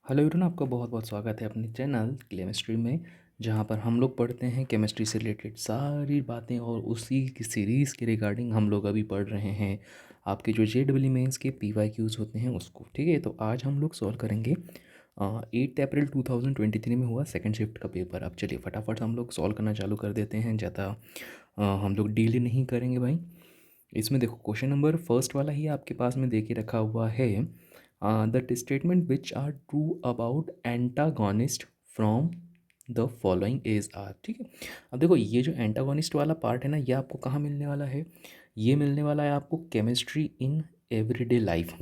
Hello everyone, आपका बहुत बहुत स्वागत है अपने चैनल केमिस्ट्री में। जहाँ पर हम लोग पढ़ते हैं केमिस्ट्री से रिलेटेड सारी बातें और उसी की सीरीज़ के रिगार्डिंग हम लोग अभी पढ़ रहे हैं आपके जो JEE मेंस के PYQs होते हैं उसको। ठीक है, तो आज हम लोग सॉल्व करेंगे 8 अप्रैल 2023 में हुआ सेकंड शिफ्ट का पेपर। अब चलिए फटाफट हम लोग सॉल्व करना चालू कर देते हैं, ज़्यादा हम लोग डीले नहीं करेंगे भाई। इसमें देखो क्वेश्चन नंबर फर्स्ट वाला ही आपके पास में दे के रखा हुआ है। The statement which are true about antagonist from the following is are. ठीक है, अब देखो ये जो एंटागोनिस्ट वाला पार्ट है ना, ये आपको कहाँ मिलने वाला है? ये मिलने वाला है आपको केमिस्ट्री इन एवरीडे लाइफ,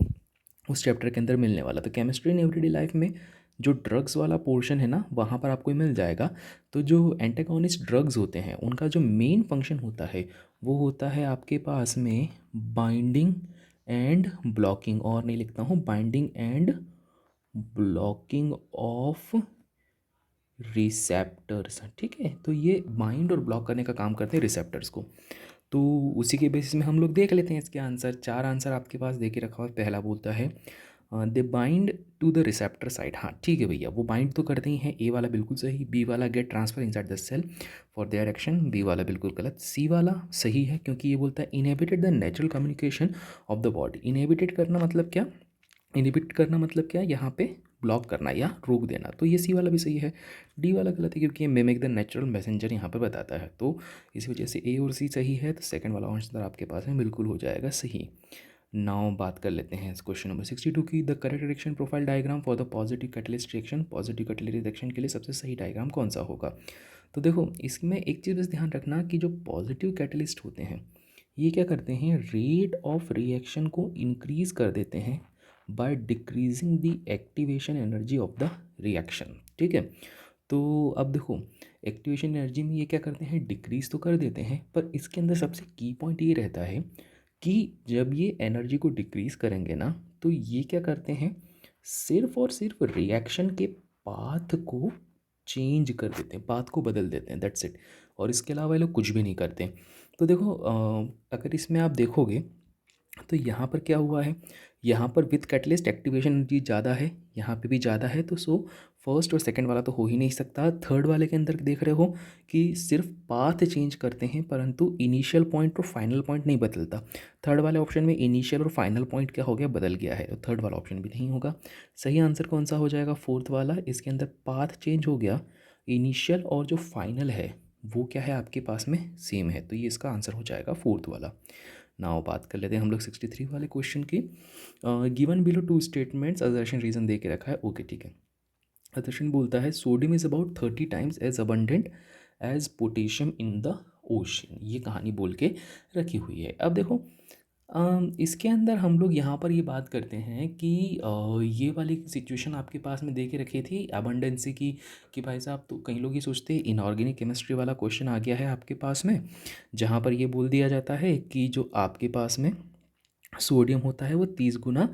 उस चैप्टर के अंदर मिलने वाला। तो केमिस्ट्री इन एवरीडे लाइफ में जो ड्रग्स वाला पोर्शन है ना, वहाँ पर आपको मिल जाएगा। तो जो एंटागोनिस्ट ड्रग्स होते हैं उनका जो मेन फंक्शन होता है वो होता है आपके पास में बाइंडिंग एंड ब्लॉकिंग, और नहीं लिखता हूँ, binding and blocking of receptors. ठीक है, तो ये बाइंड और ब्लॉक करने का काम करते हैं रिसेप्टर्स को। तो उसी के बेसिस में हम लोग देख लेते हैं इसके आंसर। चार आंसर आपके पास दे के रखा हुआ है। पहला बोलता है they bind to the receptor side. हाँ ठीक है भैया, वो बाइंड तो करते ही हैं। ए वाला बिल्कुल सही, बी वाला get transfer inside the cell for their action, B वाला बिल्कुल गलत, सी वाला सही है क्योंकि ये बोलता है inhibited the natural communication of the body. Inhibited करना मतलब क्या? इनहिबिट करना मतलब क्या? यहाँ पे ब्लॉक करना या रोक देना। तो ये सी वाला भी सही है। डी वाला गलत है क्योंकि ये मिमिक द नेचुरल मैसेंजर यहाँ पे बताता है। तो इस वजह से ए और सी सही है। तो सेकंड वाला आंसर आपके पास में बिल्कुल हो जाएगा सही। नाउ बात कर लेते हैं इस क्वेश्चन नंबर 62 की। The correct reaction profile diagram for the positive catalyst reaction. Positive catalyst reaction के लिए सबसे सही डायग्राम कौन सा होगा? तो देखो इसमें एक चीज़ बस ध्यान रखना कि जो पॉजिटिव कैटलिस्ट होते हैं ये क्या करते हैं, रेट ऑफ रिएक्शन को इंक्रीज कर देते हैं by decreasing the activation energy of the reaction. ठीक है, तो अब देखो एक्टिवेशन एनर्जी में ये क्या करते हैं, डिक्रीज तो कर देते हैं, पर इसके अंदर सबसे की पॉइंट ये रहता है कि जब ये एनर्जी को डिक्रीज करेंगे ना तो ये क्या करते हैं, सिर्फ और सिर्फ रिएक्शन के पाथ को चेंज कर देते हैं, पाथ को बदल देते हैं, दैट्स इट। और इसके अलावा ये लोग कुछ भी नहीं करते। तो देखो अगर इसमें आप देखोगे तो यहाँ पर क्या हुआ है, यहाँ पर विथ कैटलिस्ट एक्टिवेशन एनर्जी ज़्यादा है, यहाँ पे भी ज़्यादा है। तो सो फर्स्ट और सेकंड वाला तो हो ही नहीं सकता। थर्ड वाले के अंदर देख रहे हो कि सिर्फ पाथ चेंज करते हैं परंतु इनिशियल पॉइंट और फाइनल पॉइंट नहीं बदलता। थर्ड वाले ऑप्शन में इनिशियल और फाइनल पॉइंट क्या हो गया, बदल गया है। तो थर्ड वाला ऑप्शन भी नहीं होगा। सही आंसर कौन सा हो जाएगा, फोर्थ वाला। इसके अंदर पाथ चेंज हो गया, इनिशियल और जो फाइनल है वो क्या है आपके पास में, सेम है। तो ये इसका आंसर हो जाएगा फोर्थ वाला। नाउ बात कर लेते हैं हम लोग 63 वाले क्वेश्चन की। Given below two statements assertion reason दे के रखा है। ओके ठीक है, असर्शन बोलता है sodium is about 30 times as abundant as potassium in the ocean. ये कहानी बोल के रखी हुई है। अब देखो इसके अंदर हम लोग यहाँ पर ये बात करते हैं कि ये वाली सिचुएशन आपके पास में दे के रखी थी अबंडेंसी की, कि भाई साहब तो कई लोग ये सोचते हैं इनऑर्गेनिक केमिस्ट्री वाला क्वेश्चन आ गया है आपके पास में, जहाँ पर ये बोल दिया जाता है कि जो आपके पास में सोडियम होता है वो 30 गुना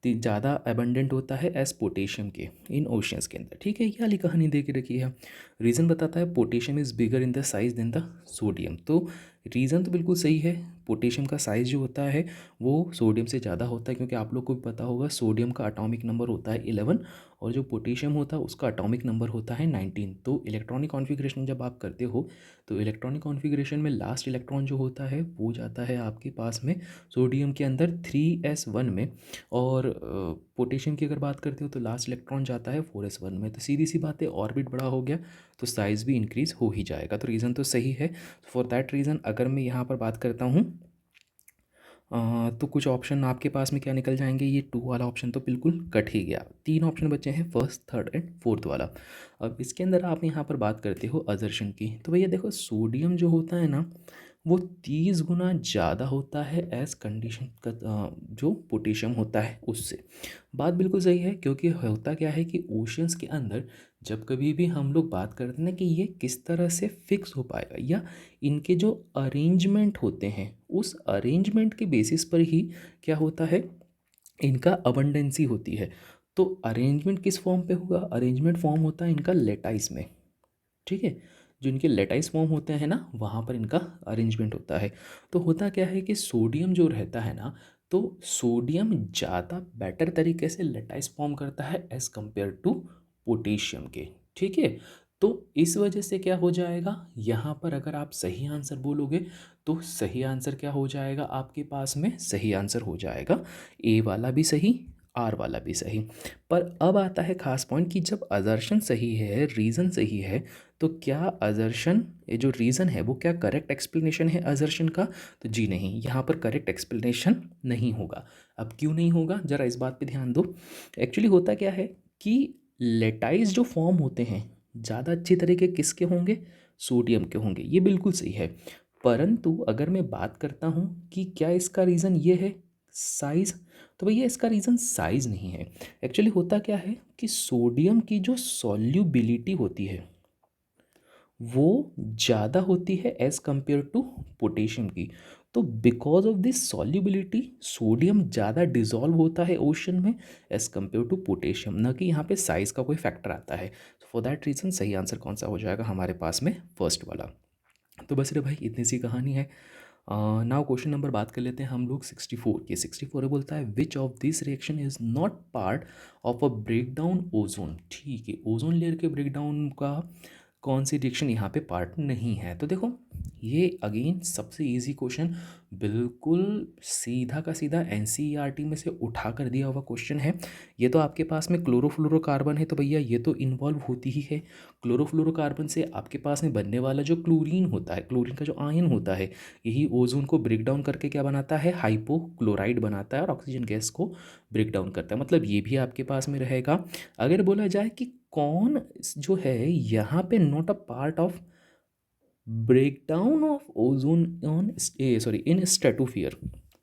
ज़्यादा एबंडेंट होता है एज पोटेशियम के इन ओशियंस के अंदर। ठीक है, ये वाली कहानी दे के रखी है। रीज़न बताता है potassium is bigger in the size than the sodium. तो रीज़न तो बिल्कुल सही है, पोटेशियम का साइज़ जो होता है वो सोडियम से ज़्यादा होता है, क्योंकि आप लोग को भी पता होगा सोडियम का अटोमिक नंबर होता है 11 और जो पोटेशियम होता है उसका अटोमिक नंबर होता है 19। तो इलेक्ट्रॉनिक कॉन्फ़िगरेशन जब आप करते हो तो इलेक्ट्रॉनिक कॉन्फ़िगरेशन में लास्ट इलेक्ट्रॉन जो होता है वो जाता है आपके पास में सोडियम के अंदर 3s1 में, और पोटेशियम की अगर बात करते हो तो लास्ट इलेक्ट्रॉन जाता है 4s1 में। तो सीधी सी बात है, ऑर्बिट बड़ा हो गया तो साइज़ भी इंक्रीज़ हो ही जाएगा। तो रीज़न तो सही है। फॉर दैट रीज़न अगर मैं यहाँ पर बात करता हूँ तो कुछ ऑप्शन आपके पास में क्या निकल जाएंगे, ये टू वाला ऑप्शन तो बिल्कुल कट ही गया। तीन ऑप्शन बचे हैं, फर्स्ट थर्ड एंड फोर्थ वाला। अब इसके अंदर आप यहाँ पर बात करते हो अजर्शन की, तो भैया देखो सोडियम जो होता है ना वो 30 गुना ज़्यादा होता है एज कंडीशन का जो पोटेशियम होता है उससे। बात बिल्कुल सही है, क्योंकि होता क्या है कि ओशियंस के अंदर जब कभी भी हम लोग बात करते हैं ना कि ये किस तरह से फिक्स हो पाएगा या इनके जो अरेंजमेंट होते हैं उस अरेंजमेंट के बेसिस पर ही क्या होता है, इनका अबंडेंसी होती है। तो अरेंजमेंट किस फॉर्म पे होगा, अरेंजमेंट फॉर्म होता है इनका लेटाइस में। ठीक है, जो इनके लेटाइस फॉर्म होते हैं ना वहाँ पर इनका अरेंजमेंट होता है। तो होता क्या है कि सोडियम जो रहता है ना तो सोडियम ज़्यादा बेटर तरीके से लेटाइस फॉर्म करता है एज़ कंपेयर टू पोटेशियम के, ठीक है। तो इस वजह से क्या हो जाएगा, यहाँ पर अगर आप सही आंसर बोलोगे तो सही आंसर क्या हो जाएगा आपके पास में, सही आंसर हो जाएगा ए वाला भी सही, आर वाला भी सही। पर अब आता है खास पॉइंट कि जब असर्शन सही है, रीज़न सही है, तो क्या असर्शन, ये जो रीज़न है वो क्या करेक्ट एक्सप्लेनेशन है असर्शन का? तो जी नहीं, यहाँ पर करेक्ट एक्सप्लेनेशन नहीं होगा। अब क्यों नहीं होगा, ज़रा इस बात पे ध्यान दो। एक्चुअली होता क्या है कि लेटाइज जो फॉर्म होते हैं ज़्यादा अच्छी तरीके किसके होंगे, सोडियम के होंगे, ये बिल्कुल सही है। परंतु अगर मैं बात करता हूँ कि क्या इसका रीज़न ये है साइज़, तो भैया इसका रीज़न साइज़ नहीं है। एक्चुअली होता क्या है कि सोडियम की जो सॉल्युबिलिटी होती है वो ज़्यादा होती है एज़ कंपेयर टू पोटेशियम की। तो because of this solubility sodium ज़्यादा डिजॉल्व होता है ओशन में एज़ कंपेयर टू पोटेशियम, ना कि यहाँ पे साइज़ का कोई फैक्टर आता है। फॉर दैट रीज़न सही आंसर कौन सा हो जाएगा हमारे पास में, फर्स्ट वाला। तो बस रे भाई इतनी सी कहानी है। नाउ क्वेश्चन नंबर बात कर लेते हैं हम लोग 64 की। 64 बोलता है which of this reaction is not part of a break down ozone, ठीक है, ओजोन लेयर के ब्रेक डाउन का कौन सी रिएक्शन यहाँ पे पार्ट नहीं है। तो देखो ये अगेन सबसे इजी क्वेश्चन, बिल्कुल सीधा का सीधा एनसीईआरटी में से उठा कर दिया हुआ क्वेश्चन है। ये तो आपके पास में क्लोरोफ्लोरोकार्बन है तो भैया ये तो इन्वॉल्व होती ही है। क्लोरोफ्लोरोकार्बन से आपके पास में बनने वाला जो क्लोरीन होता है, क्लोरीन का जो आयन होता है, यही ओजोन को ब्रेक डाउन करके क्या बनाता है, हाइपोक्लोराइड बनाता है और ऑक्सीजन गैस को ब्रेक डाउन करता है। मतलब ये भी आपके पास में रहेगा। अगर बोला जाए कि कौन जो है यहाँ पे not a part of break down of ozone on sorry in stratosphere,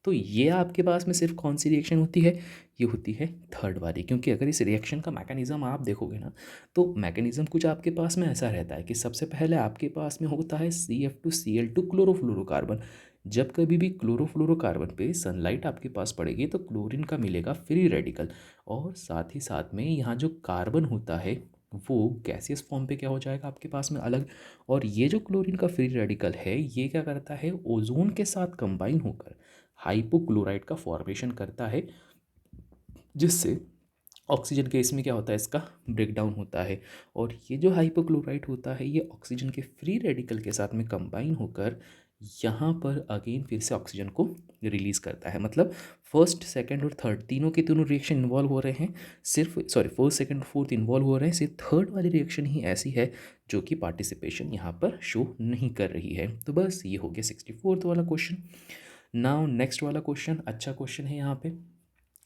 तो ये आपके पास में सिर्फ कौन सी रिएक्शन होती है, ये होती है थर्ड वाली। क्योंकि अगर इस रिएक्शन का मैकेनिज्म आप देखोगे ना, तो मैकेनिज्म कुछ आपके पास में ऐसा रहता है कि सबसे पहले आपके पास में होता है CF2Cl2 क्लोरोफ्लोरोकार्बन। जब कभी भी क्लोरोफ्लोरोकार्बन पे सनलाइट आपके पास पड़ेगी तो क्लोरीन का मिलेगा फ्री रेडिकल, और साथ ही साथ में यहाँ जो कार्बन होता है वो गैसियस फॉर्म पे क्या हो जाएगा आपके पास में अलग। और ये जो क्लोरीन का फ्री रेडिकल है ये क्या करता है, ओजोन के साथ कंबाइन होकर हाइपोक्लोराइड का फॉर्मेशन करता है, जिससे ऑक्सीजन के इसमें क्या होता है, इसका ब्रेक डाउन होता है। और ये जो हाइपोक्लोराइड होता है ये ऑक्सीजन के फ्री रेडिकल के साथ में कंबाइन होकर यहाँ पर अगेन फिर से ऑक्सीजन को रिलीज़ करता है। मतलब फर्स्ट सेकंड और थर्ड तीनों के तीनों रिएक्शन इन्वॉल्व हो रहे हैं, सिर्फ sorry first second fourth involve हो रहे हैं, सिर्फ थर्ड वाली रिएक्शन ही ऐसी है जो कि पार्टिसिपेशन यहाँ पर शो नहीं कर रही है। तो बस ये हो गया 64th वाला क्वेश्चन। नाउ नेक्स्ट वाला क्वेश्चन अच्छा क्वेश्चन है।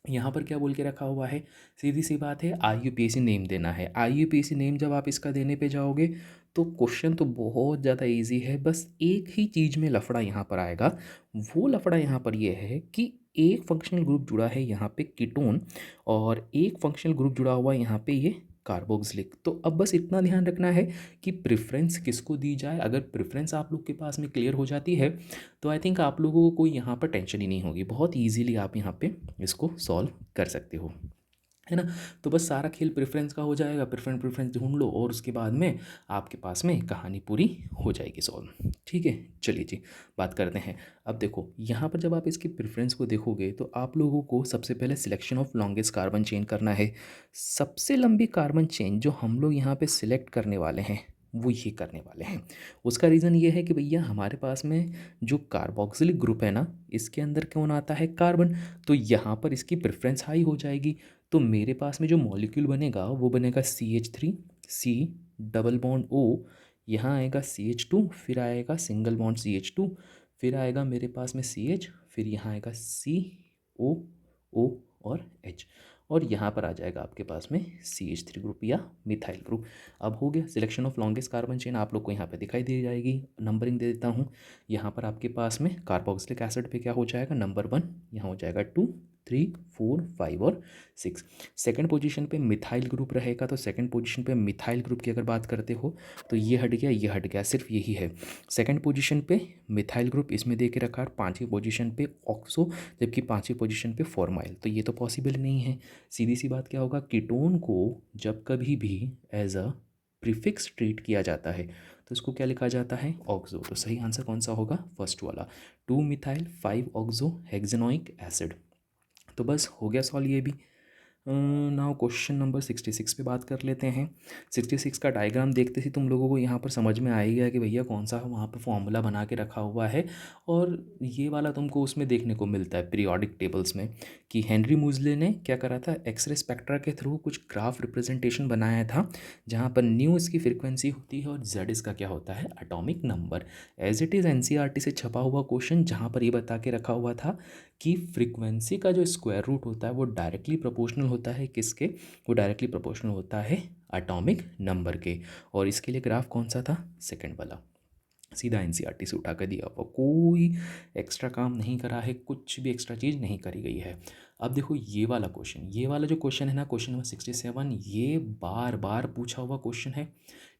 यहाँ पर क्या बोल के रखा हुआ है, सीधी सी बात है, IUPAC नेम देना है। IUPAC नेम जब आप इसका देने पे जाओगे तो क्वेश्चन तो बहुत ज़्यादा इजी है, बस एक ही चीज़ में लफड़ा यहाँ पर आएगा। वो लफड़ा यहाँ पर ये है कि एक फंक्शनल ग्रुप जुड़ा है यहाँ पे कीटोन, और एक फंक्शनल ग्रुप जुड़ा हुआ है यहाँ पे ये कार्बोक्सिलिक। तो अब बस इतना ध्यान रखना है कि प्रेफरेंस किसको दी जाए। अगर प्रेफरेंस आप लोग के पास में क्लियर हो जाती है तो आई थिंक आप लोगों को कोई यहाँ पर टेंशन ही नहीं होगी, बहुत ईजीली आप यहाँ पे इसको सॉल्व कर सकते हो, है ना। तो बस सारा खेल प्रेफरेंस का हो जाएगा, प्रेफरेंस ढूंढ लो और उसके बाद में आपके पास में कहानी पूरी हो जाएगी सॉल्व, ठीक है। चलिए जी बात करते हैं। अब देखो यहाँ पर जब आप इसकी प्रेफरेंस को देखोगे तो आप लोगों को सबसे पहले selection of longest carbon chain करना है। सबसे लंबी कार्बन चेन जो हम लोग यहाँ पे सिलेक्ट करने वाले हैं वो ये करने वाले हैं। उसका रीज़न ये है कि भैया हमारे पास में जो कार्बोक्सिलिक ग्रुप है ना, इसके अंदर कौन आता है, कार्बन। तो यहाँ पर इसकी प्रेफरेंस हाई हो जाएगी। तो मेरे पास में जो मॉलिक्यूल बनेगा वो बनेगा CH3, C double bond O, यहाँ आएगा CH2, फिर आएगा सिंगल बॉन्ड CH2, फिर आएगा मेरे पास में CH, फिर यहाँ आएगा COO और H, और यहाँ पर आ जाएगा आपके पास में CH3 ग्रुप या मिथाइल ग्रुप। अब हो गया selection of longest carbon chain, आप लोग को यहाँ पे दिखाई दे जाएगी। नंबरिंग दे देता हूँ। यहाँ पर आपके पास में कार्बोक्सिलिक एसिड पे क्या हो जाएगा, नंबर 1, यहाँ हो जाएगा 2, 3, 4, 5 और 6। सेकंड पोजीशन पे मिथाइल ग्रुप रहेगा, तो सेकंड पोजीशन पे मिथाइल ग्रुप की अगर बात करते हो तो ये हट गया, ये हट गया, सिर्फ यही है। सेकंड पोजीशन पे मिथाइल ग्रुप इसमें दे के रखा है, पाँचवीं पोजीशन पे ऑक्सो, जबकि पाँचवीं पोजीशन पे फॉर्माइल। तो ये तो पॉसिबल नहीं है। सीधी सी बात क्या होगा, कीटोन को जब कभी भी एज अ प्रीफिक्स ट्रीट किया जाता है तो इसको क्या लिखा जाता है, ऑक्सो। तो सही आंसर कौन सा होगा, फर्स्ट वाला, 2 मिथाइल 5 ऑक्सो हेक्सेनोइक एसिड। तो बस हो गया सॉल्व ये भी। नाउ क्वेश्चन नंबर 66 पे बात कर लेते हैं। 66 का डायग्राम देखते ही तुम लोगों को यहाँ पर समझ में आएगा कि भैया कौन सा वहाँ पर फॉर्मूला बना के रखा हुआ है। और ये वाला तुमको उसमें देखने को मिलता है पीरियोडिक टेबल्स में, कि हेनरी मूजले ने क्या करा था, एक्सरे स्पेक्ट्रा के थ्रू कुछ ग्राफ रिप्रेजेंटेशन बनाया था, जहाँ पर न्यू इसकी फ्रिक्वेंसी होती है और जेड इसका क्या होता है, atomic number. As it is NCERT से छपा हुआ क्वेश्चन, जहाँ पर ये बता के रखा हुआ था कि फ्रीक्वेंसी का जो स्क्वायर रूट होता है वो डायरेक्टली प्रोपोर्शनल होता है किसके, वो डायरेक्टली प्रोपोर्शनल होता है एटॉमिक नंबर के। और इसके लिए ग्राफ कौन सा था, सेकंड वाला। सीधा एनसीईआरटी से उठा कर दिया हुआ, कोई एक्स्ट्रा काम नहीं करा है, कुछ भी एक्स्ट्रा चीज़ नहीं करी गई है। अब देखो ये वाला क्वेश्चन, ये वाला जो क्वेश्चन है ना, क्वेश्चन नंबर 67, ये बार बार पूछा हुआ क्वेश्चन है।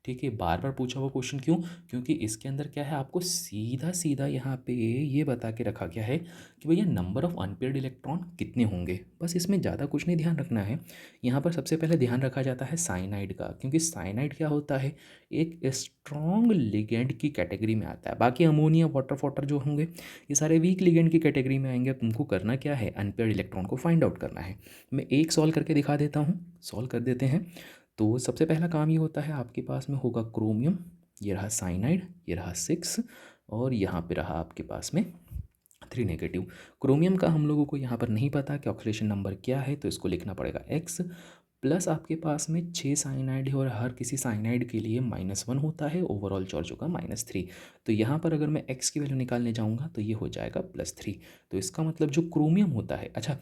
ठीक है, बार बार पूछा हुआ क्वेश्चन क्यों, क्योंकि इसके अंदर क्या है, आपको सीधा सीधा यहाँ पे ये बता के रखा गया है कि भैया नंबर ऑफ़ अनपेयर्ड इलेक्ट्रॉन कितने होंगे। बस इसमें ज़्यादा कुछ नहीं ध्यान रखना है। यहाँ पर सबसे पहले ध्यान रखा जाता है साइनाइड का, क्योंकि साइनाइड क्या होता है, एक स्ट्रॉन्ग लिगेंड की कैटेगरी में आता है। बाकी अमोनिया, वाटर जो होंगे ये सारे वीक लिगेंड की कैटेगरी में आएंगे। तुमको करना क्या है, अनपेयर्ड इलेक्ट्रॉन को फाइंड आउट करना है। मैं एक सॉल्व करके दिखा देता हूँ, सॉल्व कर देते हैं। तो सबसे पहला काम ये होता है, आपके पास में होगा क्रोमियम, ये रहा साइनाइड, ये रहा 6, और यहाँ पे रहा आपके पास में 3 नेगेटिव। क्रोमियम का हम लोगों को यहाँ पर नहीं पता कि ऑक्सीडेशन नंबर क्या है, तो इसको लिखना पड़ेगा x, प्लस आपके पास में 6 साइनाइड है और हर किसी साइनाइड के लिए -1 होता है, ओवरऑल चार्ज होगा -3। तो यहाँ पर अगर मैं x की वैल्यू निकालने जाऊँगा तो ये हो जाएगा +3। तो इसका मतलब जो क्रोमियम होता है, अच्छा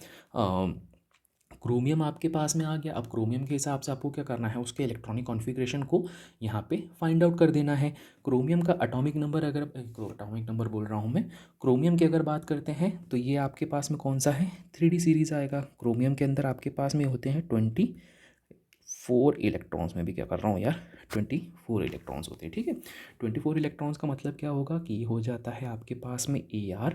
क्रोमियम आपके पास में आ गया। अब क्रोमियम के हिसाब से आपको क्या करना है, उसके इलेक्ट्रॉनिक कॉन्फ़िगरेशन को यहाँ पे फाइंड आउट कर देना है। क्रोमियम का एटॉमिक नंबर, अगर एटॉमिक नंबर बोल रहा हूँ मैं, क्रोमियम की अगर बात करते हैं तो ये आपके पास में कौन सा है, 3D सीरीज़ आएगा। क्रोमियम के अंदर आपके पास में होते हैं 24 इलेक्ट्रॉन्स। में भी क्या कर रहा हूँ यार, 24 इलेक्ट्रॉन्स होते हैं। ठीक है, 24 इलेक्ट्रॉन्स का मतलब क्या होगा कि ये हो जाता है आपके पास में AR,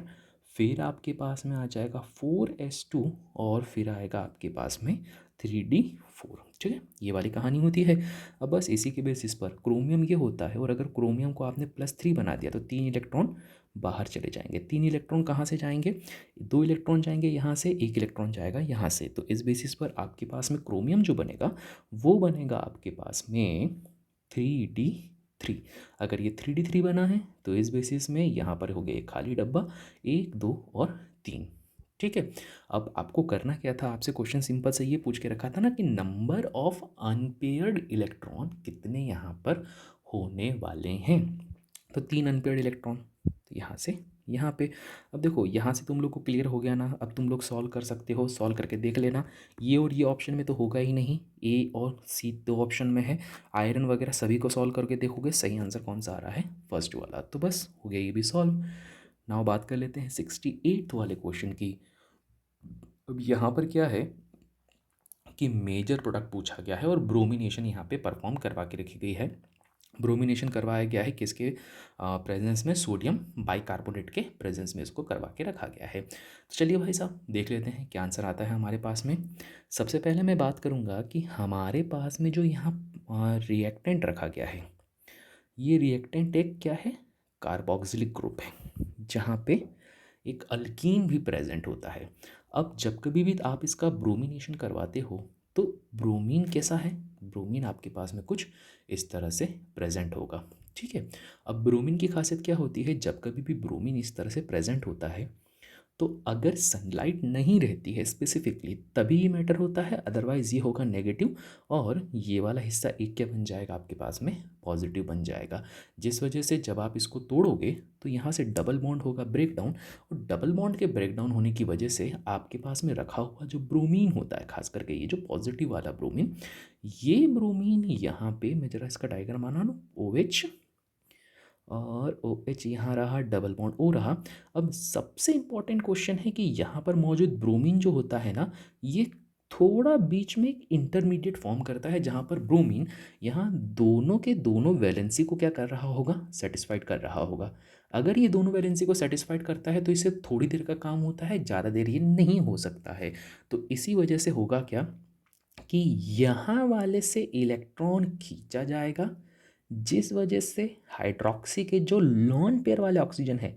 फिर आपके पास में आ जाएगा 4s2, और फिर आएगा आपके पास में 3d4। ठीक है, ये वाली कहानी होती है। अब बस इसी के बेसिस पर क्रोमियम ये होता है, और अगर क्रोमियम को आपने +3 बना दिया तो 3 इलेक्ट्रॉन बाहर चले जाएंगे। 3 इलेक्ट्रॉन कहाँ से जाएंगे, 2 इलेक्ट्रॉन जाएंगे यहाँ से, 1 इलेक्ट्रॉन जाएगा यहाँ से। तो इस बेसिस पर आपके पास में क्रोमियम जो बनेगा वो बनेगा आपके पास में 3d3। अगर ये 3d3 बना है तो इस बेसिस में यहाँ पर हो गया एक खाली डब्बा, 1 2 और 3। ठीक है, अब आपको करना क्या था, आपसे क्वेश्चन सिंपल से ये पूछ के रखा था ना कि नंबर ऑफ अनपेयर्ड इलेक्ट्रॉन कितने यहाँ पर होने वाले हैं। तो 3 अनपेयर्ड इलेक्ट्रॉन, तो यहाँ से यहाँ पे। अब देखो यहाँ से तुम लोग को क्लियर हो गया ना, अब तुम लोग सॉल्व कर सकते हो, सॉल्व करके देख लेना। ये और ये ऑप्शन में तो होगा ही नहीं, A और C 2 ऑप्शन में है। आयरन वगैरह सभी को सॉल्व करके देखोगे, सही आंसर कौन सा आ रहा है, फर्स्ट वाला। तो बस हो गया ये भी सॉल्व। नाउ बात कर लेते हैं 68 वाले क्वेश्चन की। अब यहाँ पर क्या है कि मेजर प्रोडक्ट पूछा गया है और ब्रोमिनेशन यहाँ पे परफॉर्म करवा के रखी गई है। ब्रोमिनेशन करवाया गया है किसके प्रेजेंस में, सोडियम बाइकार्बोनेट के प्रेजेंस में इसको करवा के रखा गया है। तो चलिए भाई साहब देख लेते हैं क्या आंसर आता है हमारे पास में। सबसे पहले मैं बात करूँगा कि हमारे पास में जो यहाँ रिएक्टेंट रखा गया है, ये रिएक्टेंट एक क्या है, कार्बोक्सिलिक ग्रुप है, जहाँ पे एक अल्कीन भी प्रेजेंट होता है। अब जब कभी भी आप इसका ब्रोमिनेशन करवाते हो तो ब्रोमीन कैसा है, ब्रोमीन आपके पास में कुछ इस तरह से प्रेजेंट होगा। ठीक है, अब ब्रोमीन की खासियत क्या होती है, जब कभी भी ब्रोमीन इस तरह से प्रेजेंट होता है तो अगर सनलाइट नहीं रहती है स्पेसिफिकली तभी ये मैटर होता है, अदरवाइज़ ये होगा नेगेटिव, और ये वाला हिस्सा एक क्या बन जाएगा आपके पास में, पॉजिटिव बन जाएगा। जिस वजह से जब आप इसको तोड़ोगे तो यहाँ से डबल बॉन्ड होगा ब्रेक डाउन, और डबल बॉन्ड के ब्रेक डाउन होने की वजह से आपके पास में रखा हुआ जो ब्रोमीन होता है, खास करके ये जो पॉजिटिव वाला ब्रोमीन, ये ब्रोमीन यहाँ पे मैं जरा इसका डायग्राम बना लूँ, OH और OH यहाँ रहा, डबल बॉन्ड O रहा। अब सबसे इम्पॉर्टेंट क्वेश्चन है कि यहाँ पर मौजूद ब्रोमीन जो होता है ना, ये थोड़ा बीच में एक इंटरमीडिएट फॉर्म करता है, जहाँ पर ब्रोमीन यहाँ दोनों के दोनों वैलेंसी को क्या कर रहा होगा, सेटिस्फाइड कर रहा होगा। अगर ये दोनों वैलेंसी को सेटिस्फाइड करता है तो इसे थोड़ी देर का काम होता है, ज़्यादा देर ये नहीं हो सकता है। तो इसी वजह से होगा क्या कि यहाँ वाले से इलेक्ट्रॉन खींचा जाएगा, जिस वजह से हाइड्रोक्सी के जो लॉन पेयर वाले ऑक्सीजन है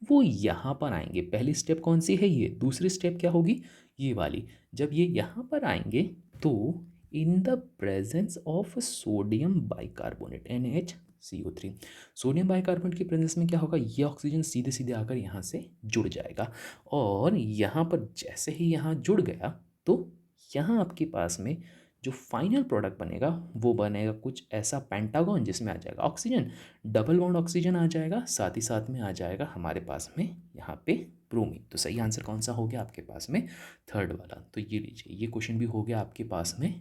वो यहाँ पर आएंगे। पहली स्टेप कौन सी है, ये। दूसरी स्टेप क्या होगी, ये वाली, जब ये यहाँ पर आएंगे तो इन the presence of sodium bicarbonate NaCO3, sodium bicarbonate की प्रेजेंस में क्या होगा, ये ऑक्सीजन सीधे सीधे आकर यहाँ से जुड़ जाएगा, और यहाँ पर जैसे ही यहाँ जुड़ गया तो यहाँ आपके पास में जो फाइनल प्रोडक्ट बनेगा वो बनेगा कुछ ऐसा पेंटागन, जिसमें आ जाएगा ऑक्सीजन, डबल बॉन्ड ऑक्सीजन आ जाएगा, साथ ही साथ में आ जाएगा हमारे पास में यहाँ पे ब्रोमीन। तो सही आंसर कौन सा हो गया आपके पास में, थर्ड वाला। तो ये लीजिए, ये क्वेश्चन भी हो गया आपके पास में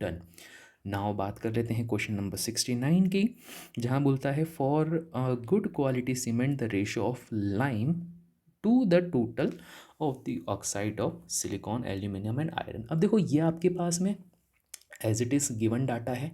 डन। नाउ बात कर लेते हैं क्वेश्चन नंबर 69 की, जहाँ बोलता है for good quality cement the ratio of lime to the total of the oxide of silicon aluminium and iron. अब देखो ये आपके पास में as it is given data है,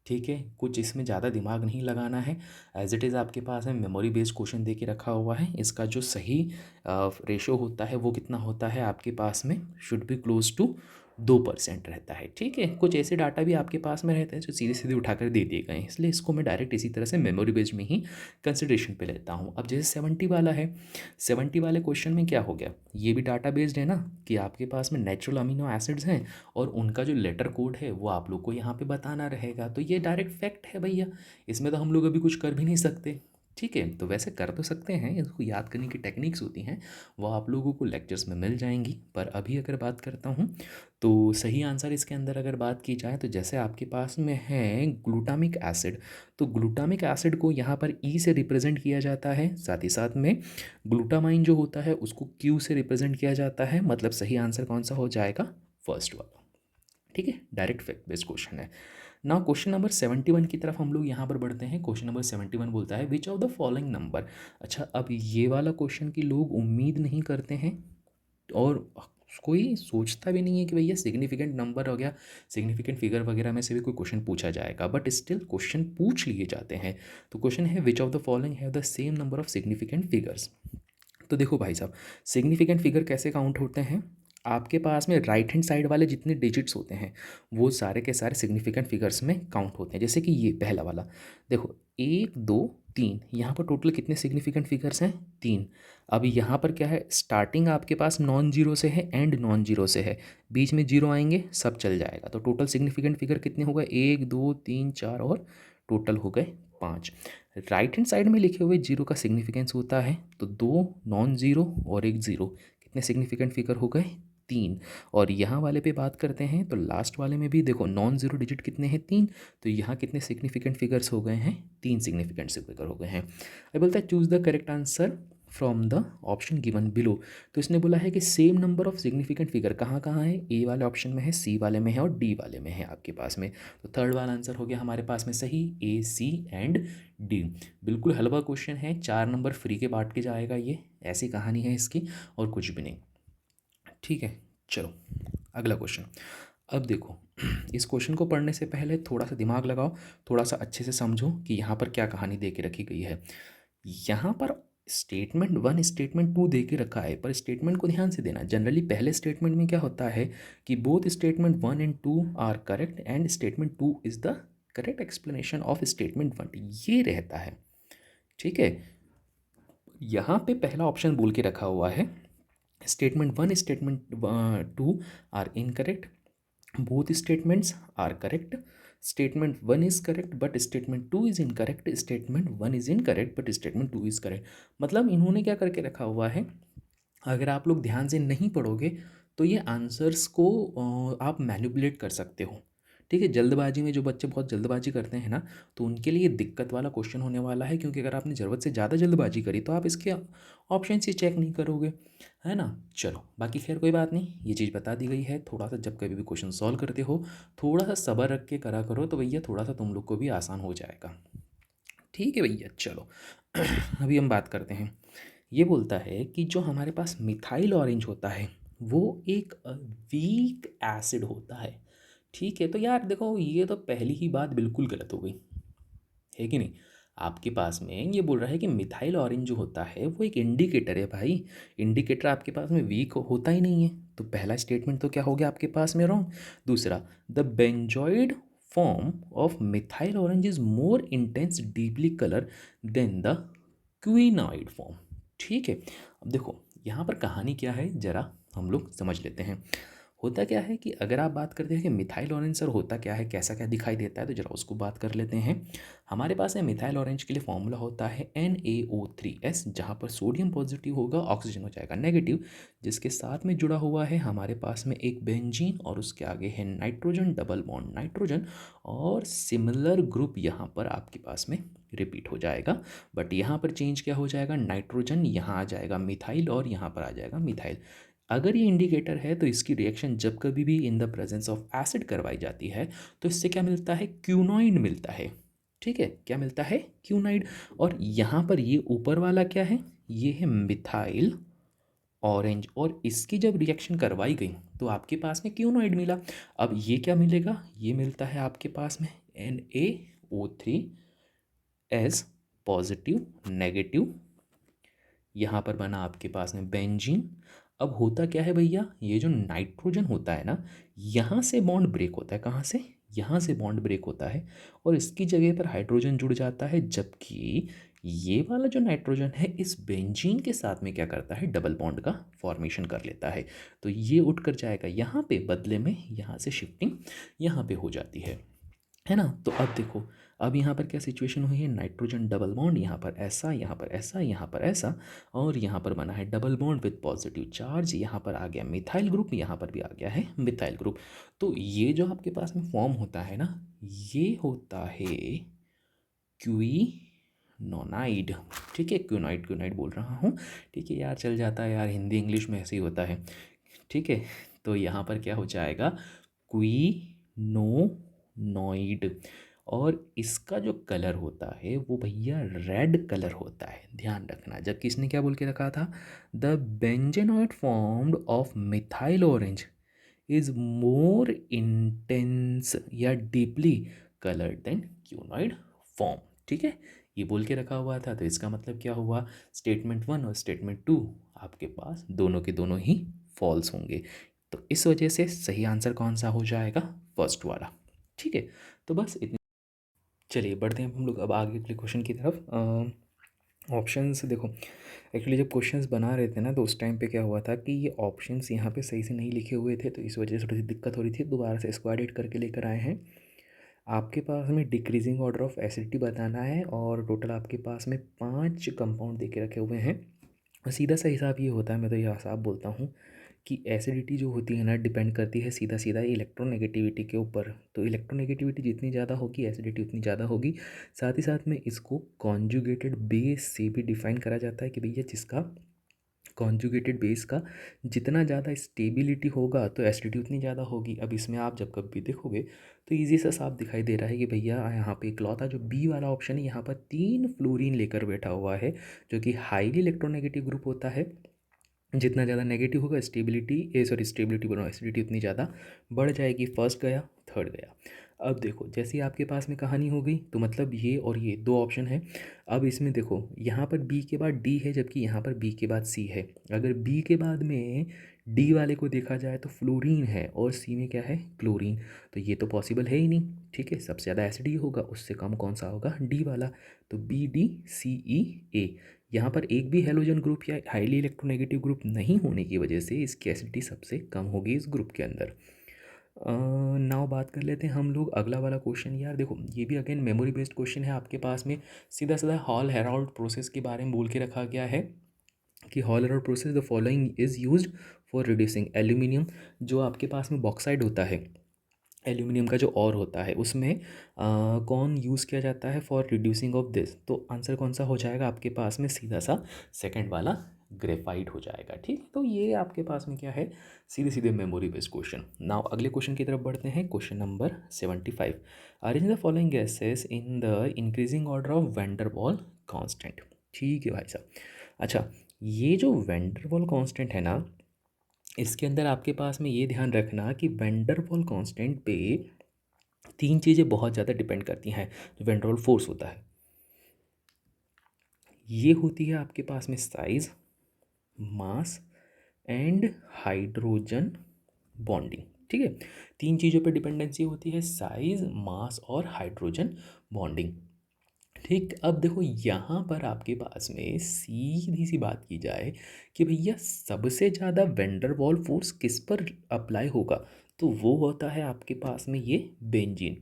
ठीक है, कुछ इसमें ज़्यादा दिमाग नहीं लगाना है, एज इट इज़ आपके पास में मेमोरी बेस्ड क्वेश्चन दे के रखा हुआ है। इसका जो सही रेशो होता है वो कितना होता है आपके पास में, शुड बी क्लोज टू 2% रहता है, ठीक है। कुछ ऐसे डाटा भी आपके पास में रहते हैं जो सीधे सीधे उठाकर दे दिए गए हैं, इसलिए इसको मैं डायरेक्ट इसी तरह से मेमोरी बेस्ड में ही कंसिडरेशन पे लेता हूँ। अब जैसे 70 वाला है, 70 वाले क्वेश्चन में क्या हो गया, ये भी डाटा बेस्ड है ना, कि आपके पास में नेचुरल अमीनो एसिड्स हैं और उनका जो लेटर कोड है वो आप लोग को यहाँ पे बताना रहेगा। तो ये डायरेक्ट फैक्ट है भैया, इसमें तो हम लोग अभी कुछ कर भी नहीं सकते, ठीक है। तो वैसे कर तो सकते हैं, इसको याद करने की टेक्निक्स होती हैं, वो आप लोगों को लेक्चर्स में मिल जाएंगी। पर अभी अगर बात करता हूँ तो सही आंसर इसके अंदर अगर बात की जाए तो जैसे आपके पास में है ग्लूटामिक एसिड, तो ग्लूटामिक एसिड को यहाँ पर ई से रिप्रेजेंट किया जाता है, साथ ही साथ में ग्लूटामाइन जो होता है उसको क्यू से रिप्रेजेंट किया जाता है। मतलब सही आंसर कौन सा हो जाएगा, फर्स्ट वाला, ठीक है। डायरेक्ट फैक्ट बेस्ड क्वेश्चन है। ना क्वेश्चन नंबर 71 की तरफ हम लोग यहाँ पर बढ़ते हैं। क्वेश्चन नंबर 71 बोलता है which of the following number. अच्छा, अब ये वाला क्वेश्चन की लोग उम्मीद नहीं करते हैं और कोई सोचता भी नहीं है कि भैया सिग्निफिकेंट नंबर हो गया, सिग्निफिकेंट फिगर वगैरह में से भी कोई क्वेश्चन पूछा जाएगा, बट स्टिल क्वेश्चन पूछ लिए जाते हैं। तो क्वेश्चन है which of the following have the same number of significant figures. तो देखो भाई साहब, सिग्निफिकेंट फिगर कैसे काउंट होते हैं, आपके पास में राइट हैंड साइड वाले जितने डिजिट्स होते हैं वो सारे के सारे सिग्निफिकेंट फिगर्स में काउंट होते हैं। जैसे कि ये पहला वाला देखो, 1 2 3, यहाँ पर टोटल कितने सिग्निफिकेंट फिगर्स हैं, 3। अभी यहाँ पर क्या है, स्टार्टिंग आपके पास नॉन जीरो से है, एंड नॉन जीरो से है, बीच में जीरो आएंगे सब चल जाएगा। तो टोटल सिग्निफिकेंट फिगर कितने हो गए, 1 2 3 4 और टोटल हो गए 5। राइट हैंड साइड में लिखे हुए जीरो का सिग्निफिकेंस होता है तो 2 नॉन जीरो और 1 जीरो, कितने सिग्निफिकेंट फिगर हो गए, 3। और यहाँ वाले पे बात करते हैं तो लास्ट वाले में भी देखो नॉन जीरो डिजिट कितने हैं, 3। तो यहाँ कितने सिग्निफिकेंट फिगर्स हो गए हैं, 3 सिग्निफिकेंट फिगर हो गए हैं। अब बोलता है choose the correct answer from the option given below. तो इसने बोला है कि same number of significant figure कहाँ कहाँ है, ए वाले ऑप्शन में है, सी वाले में है और डी वाले में है आपके पास में। तो थर्ड वाला आंसर हो गया हमारे पास में सही, ए सी एंड डी। बिल्कुल हलवा क्वेश्चन है, 4 नंबर फ्री के बांट के जाएगा, ये ऐसी कहानी है इसकी और कुछ भी नहीं, ठीक है। चलो अगला क्वेश्चन। अब देखो इस क्वेश्चन को पढ़ने से पहले थोड़ा सा दिमाग लगाओ, थोड़ा सा अच्छे से समझो कि यहाँ पर क्या कहानी दे के रखी गई है। यहाँ पर स्टेटमेंट 1 स्टेटमेंट 2 दे के रखा है, पर स्टेटमेंट को ध्यान से देना। जनरली पहले स्टेटमेंट में क्या होता है कि both statement 1 and 2 are correct and statement 2 is the correct explanation of statement 1, ये रहता है, ठीक है। यहाँ पे पहला ऑप्शन बोल के रखा हुआ है statement 1 statement 2 are incorrect, both statements are correct, statement 1 is correct but statement 2 is incorrect, statement 1 is incorrect but statement 2 is correct। मतलब इन्होंने क्या करके रखा हुआ है, अगर आप लोग ध्यान से नहीं पढ़ोगे तो ये आंसर्स को आप मैनिपुलेट कर सकते हो, ठीक है। जल्दबाजी में जो बच्चे बहुत जल्दबाजी करते हैं ना, तो उनके लिए दिक्कत वाला क्वेश्चन होने वाला है, क्योंकि अगर आपने ज़रूरत से ज़्यादा जल्दबाजी करी तो आप इसके ऑप्शन ही चेक नहीं करोगे, है ना। चलो बाकी खैर कोई बात नहीं, ये चीज़ बता दी गई है। थोड़ा सा जब कभी भी क्वेश्चन सॉल्व करते हो थोड़ा सा सब्र रख के करा करो, तो भैया थोड़ा सा तुम लोग को भी आसान हो जाएगा, ठीक है भैया। चलो अभी हम बात करते हैं। ये बोलता है कि जो हमारे पास मिथाइल ऑरेंज होता है वो एक वीक एसिड होता है, ठीक है। तो यार देखो ये तो पहली ही बात बिल्कुल गलत हो गई, है कि नहीं। आपके पास में ये बोल रहा है कि मिथाइल ऑरेंज जो होता है वो एक इंडिकेटर है भाई, इंडिकेटर आपके पास में वीक होता ही नहीं है। तो पहला स्टेटमेंट तो क्या हो गया आपके पास में रॉन्ग। दूसरा, the benzoid form of methyl orange is more intense deeply colour than the quinoid form, ठीक है। अब देखो यहाँ पर कहानी क्या है, ज़रा हम लोग समझ लेते हैं। होता क्या है कि अगर आप बात करते हैं कि मिथाइल ऑरेंज सर होता क्या है, कैसा क्या दिखाई देता है, तो जरा उसको बात कर लेते हैं। हमारे पास है मिथाइल ऑरेंज के लिए फॉर्मूला होता है NaO3S, जहाँ पर सोडियम पॉजिटिव होगा, ऑक्सीजन हो जाएगा नेगेटिव, जिसके साथ में जुड़ा हुआ है हमारे पास में एक बेंजीन और उसके आगे है नाइट्रोजन, डबल बॉन्ड नाइट्रोजन, और सिमिलर ग्रुप यहाँ पर आपके पास में रिपीट हो जाएगा। बट यहाँ पर चेंज क्या हो जाएगा, नाइट्रोजन यहाँ आ जाएगा मिथाइल और यहाँ पर आ जाएगा मिथाइल। अगर ये इंडिकेटर है तो इसकी रिएक्शन जब कभी भी इन द प्रेजेंस ऑफ एसिड करवाई जाती है तो इससे क्या मिलता है, क्यूनोइड मिलता है। ठीक है, क्या मिलता है, क्यूनाइड। और यहाँ पर ये ऊपर वाला क्या है, ये है मिथाइल ऑरेंज, और इसकी जब रिएक्शन करवाई गई तो आपके पास में क्यूनोइड मिला। अब ये क्या मिलेगा, ये मिलता है आपके पास में NaO3S पॉजिटिव नेगेटिव, यहाँ पर बना आपके पास में बेंजीन। अब होता क्या है भैया, ये जो नाइट्रोजन होता है ना, यहाँ से बॉन्ड ब्रेक होता है, कहाँ से, यहाँ से बॉन्ड ब्रेक होता है और इसकी जगह पर हाइड्रोजन जुड़ जाता है, जबकि ये वाला जो नाइट्रोजन है इस बेंजीन के साथ में क्या करता है, डबल बॉन्ड का फॉर्मेशन कर लेता है। तो ये उठ कर जाएगा यहाँ पे, बदले में यहाँ से शिफ्टिंग यहाँ पे हो जाती है ना। तो अब देखो, अब यहाँ पर क्या सिचुएशन हुई है, नाइट्रोजन डबल बॉन्ड, यहाँ पर ऐसा, यहाँ पर ऐसा, यहाँ पर ऐसा, और यहाँ पर बना है double bond with positive charge, यहाँ पर आ गया मिथाइल ग्रुप, यहाँ पर भी आ गया है मिथाइल ग्रुप। तो ये जो आपके पास में फॉर्म होता है ना, ये होता है क्यूनोनाइड। ठीक है, क्यूनाइड क्यूनाइड बोल रहा हूँ, ठीक है यार, चल जाता है यार, हिंदी इंग्लिश में ऐसे ही होता है। ठीक है, तो यहाँ पर क्या हो जाएगा, क्वीनोनॉइड। और इसका जो कलर होता है वो भैया रेड कलर होता है, ध्यान रखना। जबकि इसने क्या बोल के रखा था, the benzenoid formed of methyl orange is more intense या डीपली कलर्ड देन क्यूनॉइड फॉर्म। ठीक है, ये बोल के रखा हुआ था, तो इसका मतलब क्या हुआ, स्टेटमेंट 1 और स्टेटमेंट 2 आपके पास दोनों के दोनों ही फॉल्स होंगे। तो इस वजह से सही आंसर कौन सा हो जाएगा, फर्स्ट वाला। ठीक है, तो बस इतनी। चलिए बढ़ते हैं हम लोग अब आगे के क्वेश्चन की तरफ। ऑप्शंस देखो, एक्चुअली जब क्वेश्चंस बना रहे थे ना, तो उस टाइम पे क्या हुआ था कि ये ऑप्शंस यहाँ पे सही से नहीं लिखे हुए थे, तो इस वजह से थोड़ी सी दिक्कत हो रही थी। दोबारा से इसको एडिट करके लेकर आए हैं। आपके पास में डिक्रीजिंग ऑर्डर ऑफ एसिडिटी बताना है, और टोटल आपके पास में 5 कंपाउंड दे के रखे हुए हैं। और सीधा सा हिसाब ये होता है, मैं तो ये हिसाब बोलता हूँ कि एसिडिटी जो होती है ना, डिपेंड करती है सीधा सीधा इलेक्ट्रोनेगेटिविटी के ऊपर। तो इलेक्ट्रोनेगेटिविटी जितनी ज़्यादा होगी, एसिडिटी उतनी ज़्यादा होगी। साथ ही साथ में इसको कॉन्जुगेटेड बेस से भी डिफाइन करा जाता है कि भैया जिसका कॉन्जुगेटेड बेस का जितना ज़्यादा स्टेबिलिटी होगा तो एसिडिटी उतनी ज़्यादा होगी। अब इसमें आप जब कभी देखोगे तो ईजी सा साफ दिखाई दे रहा है कि भैया यहाँ पे इकलौता जो बी वाला ऑप्शन है, यहाँ पर 3 फ्लोरीन लेकर बैठा हुआ है, जो कि हाईली इलेक्ट्रोनेगेटिव ग्रुप होता है। जितना ज़्यादा नेगेटिव होगा स्टेबिलिटी बनो एसिडिटी उतनी ज़्यादा बढ़ जाएगी। फर्स्ट गया, थर्ड गया। अब देखो, जैसे ही आपके पास में कहानी हो गई, तो मतलब ये और ये दो ऑप्शन है। अब इसमें देखो, यहाँ पर बी के बाद डी है, जबकि यहाँ पर बी के बाद सी है। अगर बी के बाद में डी वाले को देखा जाए तो फ्लोरीन है, और सी में क्या है, क्लोरीन। तो ये तो पॉसिबल है ही नहीं। ठीक है, सबसे ज़्यादा एसिड ही होगा, उससे कम कौन सा होगा, डी वाला। तो BDCEA, यहाँ पर एक भी हेलोजन ग्रुप या हाईली इलेक्ट्रोनेगेटिव ग्रुप नहीं होने की वजह से इसकी एसिडिटी सबसे कम होगी इस ग्रुप के अंदर। नाउ बात कर लेते हैं हम लोग अगला वाला क्वेश्चन। यार देखो, ये भी अगेन मेमोरी बेस्ड क्वेश्चन है आपके पास में। सीधा सीधा हॉल हेराल्ड प्रोसेस के बारे में बोल के रखा गया है कि hall Herald process the following is used for reducing aluminium. जो आपके पास में बॉक्साइड होता है, एल्यूमिनियम का जो और होता है, उसमें कौन यूज़ किया जाता है फॉर रिड्यूसिंग ऑफ दिस। तो आंसर कौन सा हो जाएगा आपके पास में, सीधा सा सेकंड वाला ग्रेफाइट हो जाएगा। ठीक, तो ये आपके पास में क्या है, सीधे सीधे मेमोरी बेस्ड क्वेश्चन। नाउ अगले क्वेश्चन की तरफ बढ़ते हैं। Question number 75, arrange the following gases in the increasing order of van der Waals constant. ठीक है भाई साहब। अच्छा, ये जो वैंडरवाल कांस्टेंट है ना, इसके अंदर आपके पास में ये ध्यान रखना कि वैंडरवाल कांस्टेंट पे 3 चीज़ें बहुत ज़्यादा डिपेंड करती हैं। जो वैंडरवाल फोर्स होता है, ये होती है आपके पास में size, mass and hydrogen bonding. ठीक है, 3 चीज़ों पे डिपेंडेंसी होती है, साइज, मास और हाइड्रोजन बॉन्डिंग। ठीक, अब देखो यहाँ पर आपके पास में सीधी सी बात की जाए कि भैया सबसे ज़्यादा वेंडर वॉल फोर्स किस पर अप्लाई होगा, तो वो होता है आपके पास में ये बेंजीन।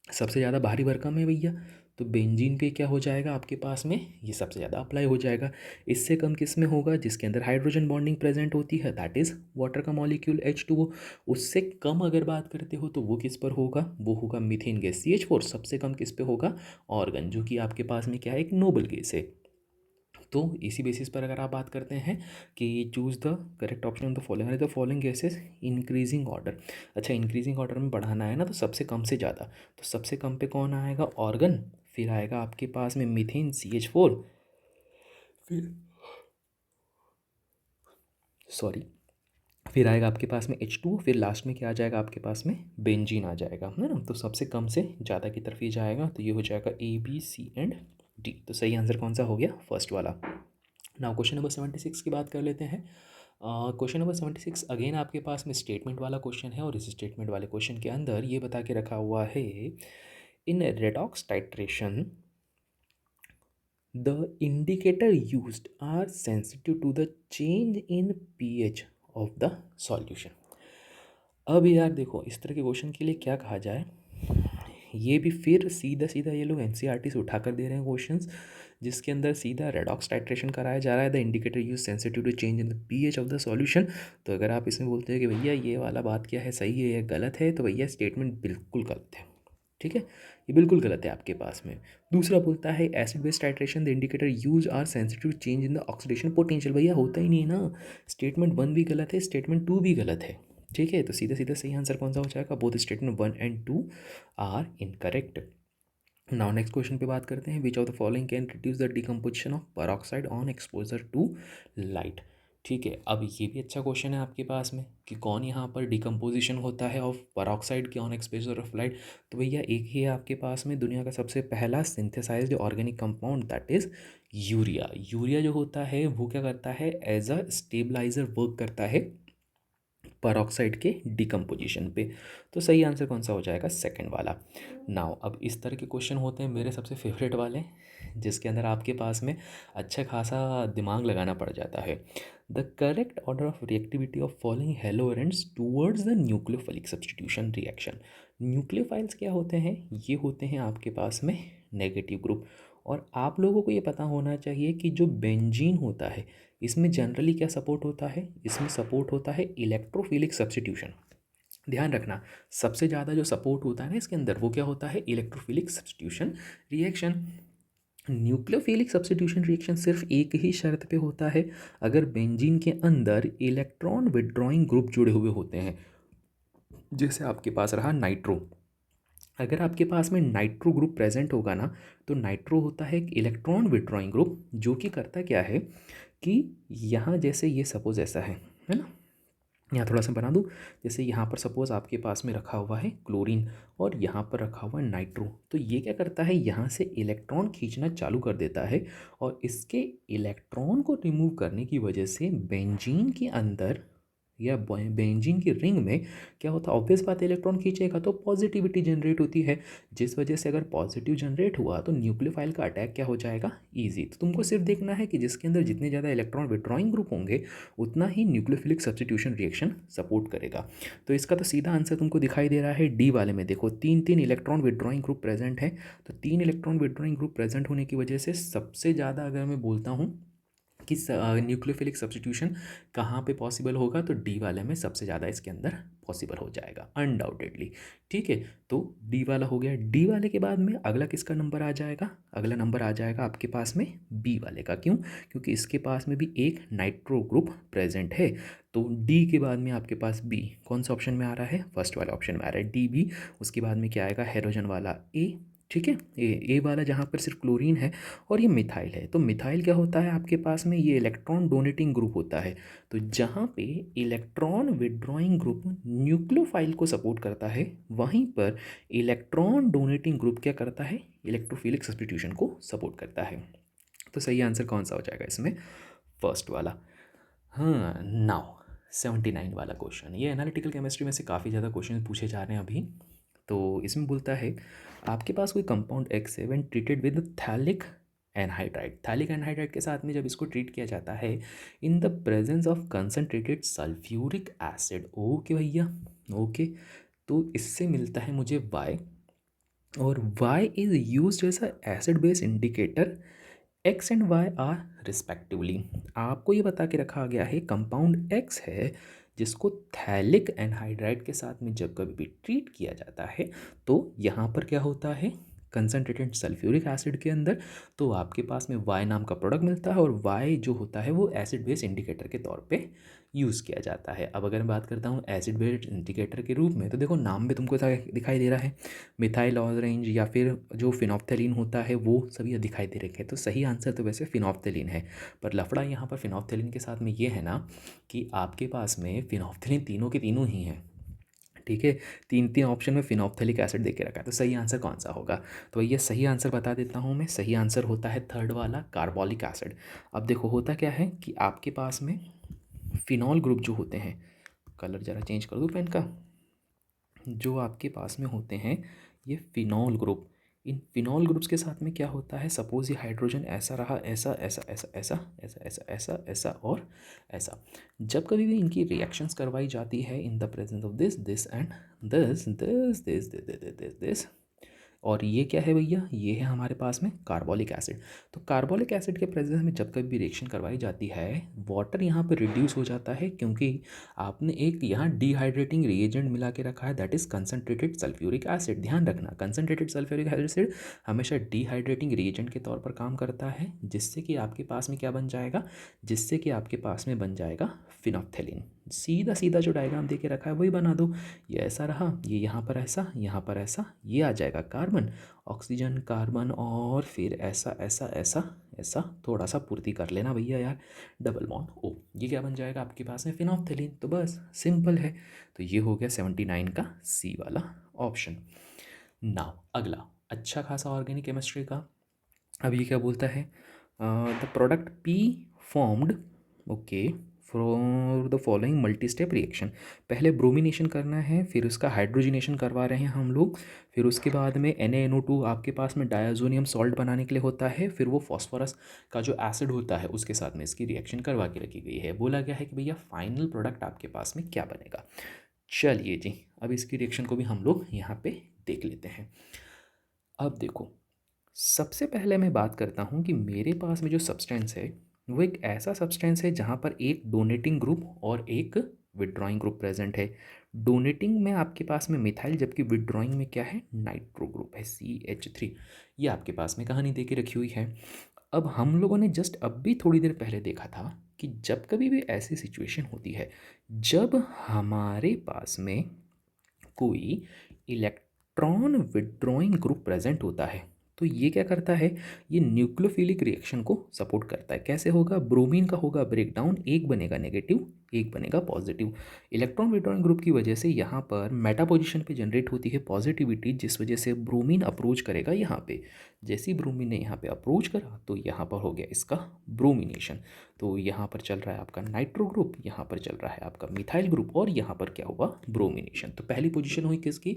सबसे ज़्यादा भारी भरकम है भैया, तो बेंजीन पे क्या हो जाएगा आपके पास में, ये सबसे ज़्यादा अप्लाई हो जाएगा। इससे कम किस में होगा, जिसके अंदर हाइड्रोजन बॉन्डिंग प्रेजेंट होती है, दैट इज़ वाटर का मॉलिक्यूल H2O। उससे कम अगर बात करते हो तो वो किस पर होगा, वो होगा मीथेन गैस CH4। सबसे कम किस पे होगा, ऑर्गन, जो कि आपके पास में क्या है, एक नोबल गैस है। तो इसी बेसिस पर अगर आप बात करते हैं कि choose the correct option of the following, the following gases increasing order. अच्छा, इंक्रीजिंग ऑर्डर में बढ़ाना है ना, तो सबसे कम से ज़्यादा, तो सबसे कम पे कौन आएगा, ऑर्गन। फिर आएगा आपके पास में मीथेन CH4। फिर सॉरी, फिर आएगा आपके पास में H2, फिर लास्ट में क्या आ जाएगा आपके पास में, बेंजीन आ जाएगा, है ना। तो सबसे कम से ज़्यादा की तरफ ही जाएगा, तो ये हो जाएगा A B C and D। तो सही आंसर कौन सा हो गया, फर्स्ट वाला। नाउ क्वेश्चन नंबर 76 की बात कर लेते हैं। क्वेश्चन नंबर 76 अगेन आपके पास में स्टेटमेंट वाला क्वेश्चन है, और इस स्टेटमेंट वाले क्वेश्चन के अंदर ये बता के रखा हुआ है, in redox titration the indicator used are sensitive to the change in pH of the solution. अब यार देखो, इस तरह के क्वेश्चन के लिए क्या कहा जाए, ये भी फिर सीधा सीधा ये लोग NCERT से उठा कर दे रहे हैं क्वेश्चंस, जिसके अंदर सीधा रेडॉक्स टाइट्रेशन कराया जा रहा है, the indicator use sensitive to change in the pH of the solution. तो अगर आप इसमें बोलते हैं कि भैया ये वाला बात क्या है, सही है या गलत है, तो भैया स्टेटमेंट बिल्कुल गलत है। ठीक है, ये बिल्कुल गलत है आपके पास में। दूसरा बोलता है acid base titration the indicator use are sensitive change in the oxidation potential. भैया होता ही नहीं है ना, स्टेटमेंट 1 भी गलत है, स्टेटमेंट 2 भी गलत है। ठीक है, तो सीधा सीधा सही आंसर कौन सा हो जाएगा, both statement 1 and 2 are incorrect. Now next question पे बात करते हैं, which of the following can reduce the decomposition of peroxide on exposure to light. ठीक है, अब ये भी अच्छा क्वेश्चन है आपके पास में कि कौन यहाँ पर डिकम्पोजिशन होता है ऑफ पेरोक्साइड के ऑन एक्सपोजर ऑफ लाइट। तो भैया एक ही है आपके पास में दुनिया का सबसे पहला synthesized organic compound, that is urea. Urea जो होता है वो क्या करता है, एज अ स्टेबलाइजर वर्क करता है पेरोक्साइड के डिकम्पोजिशन पे। तो सही आंसर कौन सा हो जाएगा, सेकंड वाला। नाउ अब इस तरह के क्वेश्चन होते हैं मेरे सबसे फेवरेट वाले, जिसके अंदर आपके पास में अच्छा खासा दिमाग लगाना पड़ जाता है। The correct order of reactivity of following haloarenes towards the nucleophilic substitution reaction. Nucleophiles क्या होते हैं, ये होते हैं आपके पास में नेगेटिव ग्रुप। और आप लोगों को ये पता होना चाहिए कि जो बेंजीन होता है, इसमें जनरली क्या सपोर्ट होता है, इसमें सपोर्ट होता है इलेक्ट्रोफिलिक सब्स्टिट्यूशन। ध्यान रखना, सबसे ज़्यादा जो सपोर्ट होता है ना इसके अंदर, वो क्या होता है, electrophilic substitution reaction. Nucleophilic substitution reaction सिर्फ एक ही शर्त पे होता है, अगर बेंजीन के अंदर इलेक्ट्रॉन विड्रॉइंग ग्रुप जुड़े हुए होते हैं। जैसे आपके पास रहा नाइट्रो, अगर आपके पास में नाइट्रो ग्रुप प्रेजेंट होगा ना, तो नाइट्रो होता है एक इलेक्ट्रॉन विड्रॉइंग ग्रुप, जो कि करता क्या है कि यहाँ जैसे ये सपोज ऐसा है ना, यहाँ थोड़ा सा बना दूँ, जैसे यहाँ पर सपोज़ आपके पास में रखा हुआ है क्लोरीन, और यहाँ पर रखा हुआ है नाइट्रो। तो ये क्या करता है, यहाँ से इलेक्ट्रॉन खींचना चालू कर देता है, और इसके इलेक्ट्रॉन को रिमूव करने की वजह से बेंजीन के अंदर या बेंजीन की रिंग में क्या होता है, ऑब्वियस बात है, इलेक्ट्रॉन खींचेगा तो पॉजिटिविटी जनरेट होती है, जिस वजह से अगर पॉजिटिव जनरेट हुआ तो न्यूक्लियोफाइल का अटैक क्या हो जाएगा, ईजी। तो तुमको सिर्फ देखना है कि जिसके अंदर जितने ज़्यादा इलेक्ट्रॉन विड्रॉइंग ग्रुप होंगे, उतना ही न्यूक्लियोफिलिक सब्स्टिट्यूशन रिएक्शन सपोर्ट करेगा। तो इसका तो सीधा आंसर तुमको दिखाई दे रहा है डी वाले में। देखो तीन तीन इलेक्ट्रॉन विड्रॉइंग ग्रुप प्रेजेंट है, तो तीन इलेक्ट्रॉन विड्रॉइंग ग्रुप प्रेजेंट होने की वजह से सबसे ज़्यादा अगर मैं बोलता हूँ कि न्यूक्लियोफिलिक सब्स्टिट्यूशन कहाँ पे पॉसिबल होगा, तो डी वाले में सबसे ज़्यादा इसके अंदर पॉसिबल हो जाएगा अनडाउटेडली। ठीक है, तो डी वाला हो गया। डी वाले के बाद में अगला किसका नंबर आ जाएगा, अगला नंबर आ जाएगा आपके पास में बी वाले का। क्यों, क्योंकि इसके पास में भी एक नाइट्रो ग्रुप प्रेजेंट है। तो डी के बाद में आपके पास बी कौन सा ऑप्शन में आ रहा है, फर्स्ट वाला ऑप्शन में आ रहा है डी बी। उसके बाद में क्या आएगा, हेलोजन वाला ए। ठीक है, ए वाला जहाँ पर सिर्फ क्लोरीन है और ये मिथाइल है। तो मिथाइल क्या होता है आपके पास में, ये इलेक्ट्रॉन डोनेटिंग ग्रुप होता है। तो जहाँ पे इलेक्ट्रॉन विड्रॉइंग ग्रुप न्यूक्लियोफाइल को सपोर्ट करता है, वहीं पर इलेक्ट्रॉन डोनेटिंग ग्रुप क्या करता है, इलेक्ट्रोफिलिक सब्स्टिट्यूशन को सपोर्ट करता है। तो सही आंसर कौन सा हो जाएगा इसमें, फर्स्ट वाला। हाँ, नाउ 79 वाला क्वेश्चन, ये एनालिटिकल केमिस्ट्री में से काफ़ी ज़्यादा क्वेश्चन पूछे जा रहे हैं अभी। तो इसमें बोलता है आपके पास कोई कंपाउंड एक्स है when treated with phthalic anhydride. Phthalic anhydride के साथ में जब इसको ट्रीट किया जाता है in the presence of concentrated sulphuric acid. Okay भैया, ओके। तो इससे मिलता है मुझे वाई, और y is use as a acid base indicator. x and y are respectively. आपको ये बता के रखा गया है कंपाउंड x है जिसको थैलिक एनहाइड्राइड के साथ में जब कभी भी ट्रीट किया जाता है तो यहाँ पर क्या होता है, कंसनट्रेटेड सल्फ्यूरिक एसिड के अंदर तो आपके पास में y नाम का प्रोडक्ट मिलता है, और y जो होता है वो एसिड बेस इंडिकेटर के तौर पे यूज़ किया जाता है। अब अगर मैं बात करता हूँ एसिड बेस इंडिकेटर के रूप में, तो देखो नाम में तुमको दिखाई दे रहा है मिथाइल ऑरेंज या फिर जो फिनॉप्थेलिन होता है वो सभी दिखाई दे रखे हैं। तो सही आंसर तो वैसे फिनॉप्थेलिन है, पर लफड़ा यहाँ पर फिनॉप्थेलिन के साथ में ये है ना कि आपके पास में फिनॉप्थेलिन तीनों के तीनों ही हैं, ठीक है। तीन तीन ऑप्शन में फिनॉप्थेलिक एसिड दे के रखा है, तो सही आंसर कौन सा होगा? तो ये सही आंसर बता देता हूँ मैं, सही आंसर होता है थर्ड वाला कार्बोलिक एसिड। अब देखो होता क्या है कि आपके पास में फिनॉल ग्रुप जो होते हैं, कलर ज़रा चेंज कर दूँ पेन का, जो आपके पास में होते हैं ये फिनॉल ग्रुप, इन फिनॉल ग्रुप्स के साथ में क्या होता है, सपोज ये हाइड्रोजन ऐसा रहा, ऐसा ऐसा ऐसा ऐसा ऐसा ऐसा ऐसा ऐसा और ऐसा। जब कभी भी इनकी रिएक्शंस करवाई जाती है in the presence of this this and this this this this this this, और ये क्या है भैया, ये है हमारे पास में कार्बोलिक एसिड। तो कार्बोलिक एसिड के प्रेजेंस में जब कभी भी रिएक्शन करवाई जाती है वाटर यहाँ पर रिड्यूस हो जाता है, क्योंकि आपने एक यहाँ डिहाइड्रेटिंग रिएजेंट मिला के रखा है, that is concentrated sulphuric acid. ध्यान रखना कंसनट्रेटेड सल्फ्यूरिक एसिड हमेशा डिहाइड्रेटिंग रिएजेंट के तौर पर काम करता है, जिससे कि आपके पास में क्या बन जाएगा, जिससे कि आपके पास में बन जाएगा फिनॉप्थेलिन। सीधा सीधा जो डायग्राम दे के रखा है वही बना दो, ये ऐसा रहा, ये यहाँ पर ऐसा, यहाँ पर ऐसा, ये आ जाएगा कार्बन ऑक्सीजन कार्बन, और फिर ऐसा ऐसा ऐसा ऐसा, थोड़ा सा पूर्ति कर लेना भैया यार, डबल बॉन्ड ओ, ये क्या बन जाएगा आपके पास में फिनॉप्थेलिन। तो बस सिंपल है, तो ये हो गया 79 का सी वाला ऑप्शन। नाउ अगला अच्छा खासा ऑर्गेनिक केमिस्ट्री का, अब ये क्या बोलता है, the product P formed, okay, for the following multi step reaction. पहले ब्रोमिनेशन करना है, फिर उसका हाइड्रोजिनेशन करवा रहे हैं हम लोग, फिर उसके बाद में NaNO2 आपके पास में डायजोनियम सॉल्ट बनाने के लिए होता है, फिर वो फॉस्फोरस का जो एसिड होता है उसके साथ में इसकी रिएक्शन करवा के रखी गई है। बोला गया है कि भैया फाइनल प्रोडक्ट आपके पास में क्या बनेगा। चलिए जी, अब इसकी रिएक्शन को भी हम लोग यहाँ पे देख लेते हैं। अब देखो सबसे पहले मैं बात करता हूँ कि मेरे पास में जो सब्सटेंस है वो एक ऐसा सब्सटेंस है जहाँ पर एक डोनेटिंग ग्रुप और एक विड्रॉइंग ग्रुप प्रेजेंट है। डोनेटिंग में आपके पास में मिथाइल, जबकि विड्रॉइंग में क्या है, नाइट्रो ग्रुप है CH3। ये आपके पास में कहानी दे के रखी हुई है। अब हम लोगों ने जस्ट अब भी थोड़ी देर पहले देखा था कि जब कभी भी ऐसी सिचुएशन होती है जब हमारे पास में कोई इलेक्ट्रॉन विड्रॉइंग ग्रुप प्रेजेंट होता है, तो ये क्या करता है, ये न्यूक्लियोफिलिक रिएक्शन को सपोर्ट करता है। कैसे होगा, ब्रोमीन का होगा ब्रेकडाउन, एक बनेगा नेगेटिव एक बनेगा पॉजिटिव। इलेक्ट्रॉन विड्रॉइंग ग्रुप की वजह से यहाँ पर मेटा पोजिशन पे जनरेट होती है पॉजिटिविटी, जिस वजह से ब्रोमीन अप्रोच करेगा यहाँ पे। जैसे ही ब्रोमीन ने यहाँ पे अप्रोच करा तो यहाँ पर हो गया इसका ब्रोमिनेशन। तो यहाँ पर चल रहा है आपका नाइट्रो ग्रुप, यहाँ पर चल रहा है आपका मिथाइल ग्रुप, और यहाँ पर क्या हुआ, ब्रोमिनेशन। तो पहली पोजीशन हुई किसकी,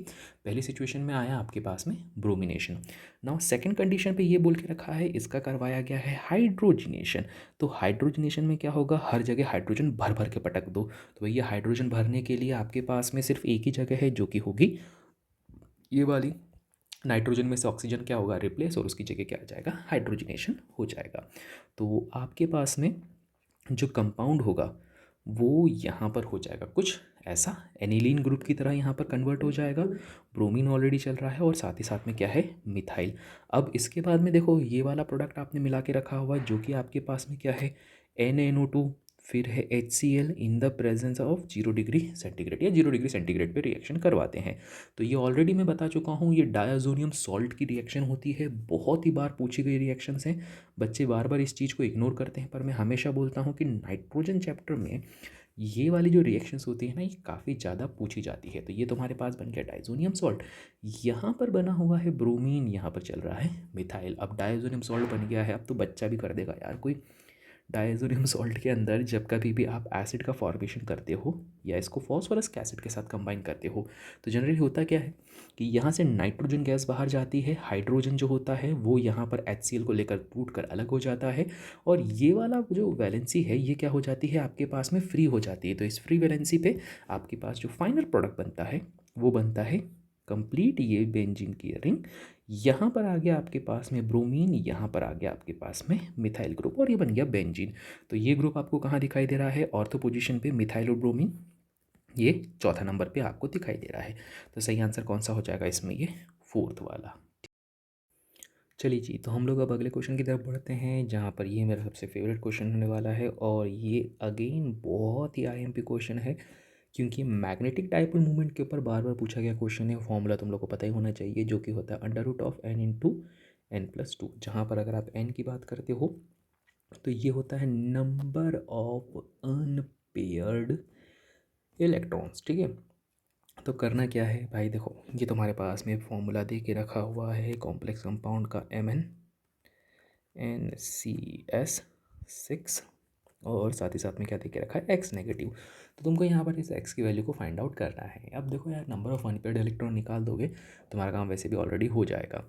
पहली सिचुएशन में आया आपके पास में ब्रोमिनेशन। नाउ सेकंड कंडीशन पे ये बोल के रखा है इसका करवाया गया है हाइड्रोजिनेशन। तो हाइड्रोजिनेशन में क्या होगा, हर जगह हाइड्रोजन भर भर के पटक दो। तो भैया हाइड्रोजन भरने के लिए आपके पास में सिर्फ एक ही जगह है जो कि होगी ये वाली, नाइट्रोजन में से ऑक्सीजन क्या होगा, रिप्लेस, और उसकी जगह क्या आ जाएगा, हाइड्रोजनेशन हो जाएगा। तो आपके पास में जो कंपाउंड होगा वो यहाँ पर हो जाएगा कुछ ऐसा, एनिलीन ग्रुप की तरह यहाँ पर कन्वर्ट हो जाएगा। ब्रोमीन ऑलरेडी चल रहा है और साथ ही साथ में क्या है, मिथाइल। अब इसके बाद में देखो ये वाला प्रोडक्ट आपने मिला के रखा हुआ जो कि आपके पास में क्या है, NaNO2, फिर है HCl in the presence of 0 degree centigrade, या 0 डिग्री सेंटीग्रेड पे रिएक्शन करवाते हैं। तो ये ऑलरेडी मैं बता चुका हूँ, ये डायाजोनियम सॉल्ट की रिएक्शन होती है, बहुत ही बार पूछी गई रिएक्शंस हैं। बच्चे बार बार इस चीज़ को इग्नोर करते हैं, पर मैं हमेशा बोलता हूँ कि नाइट्रोजन चैप्टर में ये वाली जो रिएक्शंस होती है ना ये काफ़ी ज़्यादा पूछी जाती है। तो ये तुम्हारे पास बन गया डायजोनियम सॉल्ट, यहाँ पर बना हुआ है ब्रोमीन, यहाँ पर चल रहा है मिथाइल। अब डायजोनियम सॉल्ट बन गया है, अब तो बच्चा भी कर देगा यार कोई, डायज़ोनियम सॉल्ट के अंदर जब कभी भी आप एसिड का फॉर्मेशन करते हो या इसको फॉस्फोरस एसिड के साथ कंबाइन करते हो, तो जनरली होता क्या है कि यहाँ से नाइट्रोजन गैस बाहर जाती है, हाइड्रोजन जो होता है वो यहाँ पर HCl को लेकर टूट कर अलग हो जाता है, और ये वाला जो वैलेंसी है ये क्या हो जाती है आपके पास में फ्री हो जाती है। तो इस फ्री वैलेंसी पे आपके पास जो फाइनल प्रोडक्ट बनता है वो बनता है कंप्लीट ये बेंजीन की रिंग। यहाँ पर आ गया आपके पास में ब्रोमीन, यहाँ पर आ गया आपके पास में मिथाइल ग्रुप, और ये बन गया बेंजीन। तो ये ग्रुप आपको कहाँ दिखाई दे रहा है? ऑर्थो पोजीशन पे मिथाइल और ब्रोमीन, ये चौथा नंबर पे आपको दिखाई दे रहा है। तो सही आंसर कौन सा हो जाएगा इसमें? ये फोर्थ वाला। चलिए जी, तो हम लोग अब अगले क्वेश्चन की तरफ बढ़ते हैं, जहाँ पर ये मेरा सबसे फेवरेट क्वेश्चन होने वाला है, और ये अगेन बहुत ही आईएमपी क्वेश्चन है, क्योंकि मैग्नेटिक डाइपोल मूवमेंट के ऊपर बार बार पूछा गया क्वेश्चन है। फॉर्मूला तुम लोग को पता ही होना चाहिए, जो कि होता है √n/n+2, जहाँ पर अगर आप n की बात करते हो तो ये होता है नंबर ऑफ अनपेयर्ड इलेक्ट्रॉन्स। ठीक है, तो करना क्या है भाई, देखो ये तुम्हारे पास में फॉर्मूला दे के रखा हुआ है कॉम्प्लेक्स कंपाउंड का MnNCS6, और साथ ही साथ में क्या दे के रखा है X नेगेटिव। तो तुमको यहाँ पर इस X की वैल्यू को फाइंड आउट करना है। अब देखो यार, नंबर ऑफ अनपेयर्ड इलेक्ट्रॉन निकाल दोगे तुम्हारा काम वैसे भी ऑलरेडी हो जाएगा।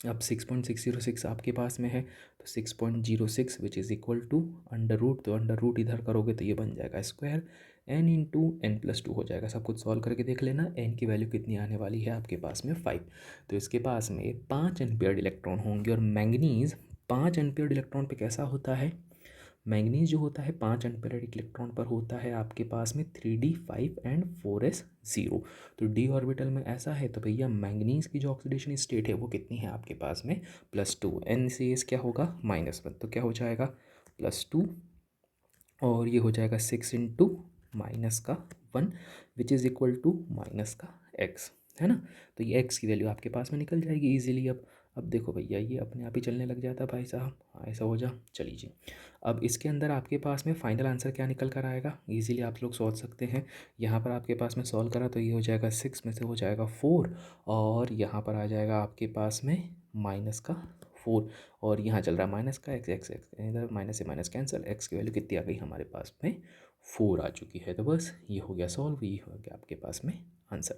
अब 6.606 आपके पास में है, तो 6.06 which is equal to under root, तो अंडर रूट इधर करोगे तो ये बन जाएगा स्क्वायर n/n+2 हो जाएगा। सब कुछ सॉल्व करके देख लेना, n की वैल्यू कितनी आने वाली है आपके पास में 5। तो इसके पास में 5 अनपेयर्ड इलेक्ट्रॉन होंगे, और मैंगनीज़ 5 अनपेयर्ड इलेक्ट्रॉन पे कैसा होता है? मैंगनीज जो होता है 5 अनपेयर्ड इलेक्ट्रॉन पर होता है आपके पास में 3d5 एंड 4s0। तो d ऑर्बिटल में ऐसा है, तो भैया मैंगनीज की जो ऑक्सीडेशन स्टेट है वो कितनी है आपके पास में? +2। NCS क्या होगा? -1, तो क्या हो जाएगा? +2, और ये हो जाएगा 6 into -1 which is equal to -x, है ना। तो ये x की वैल्यू आपके पास में निकल जाएगी ईजिली। अब देखो भैया, ये अपने आप ही चलने लग जाता भाई साहब, हाँ ऐसा हो जा। चलिए जी, अब इसके अंदर आपके पास में फाइनल आंसर क्या निकल कर आएगा, ईजिली आप लोग सोच सकते हैं। यहाँ पर आपके पास में सॉल्व करा तो ये हो जाएगा 6 में से हो जाएगा 4, और यहाँ पर आ जाएगा आपके पास में -4, और यहाँ चल रहा है माइनस का एक्स एक्स एक्स, इधर माइनस से माइनस कैंसिल, एक्स की वैल्यू कितनी आ गई हमारे पास में? 4 आ चुकी है। तो बस ये हो गया सॉल्व, ये हो गया आपके पास में आंसर।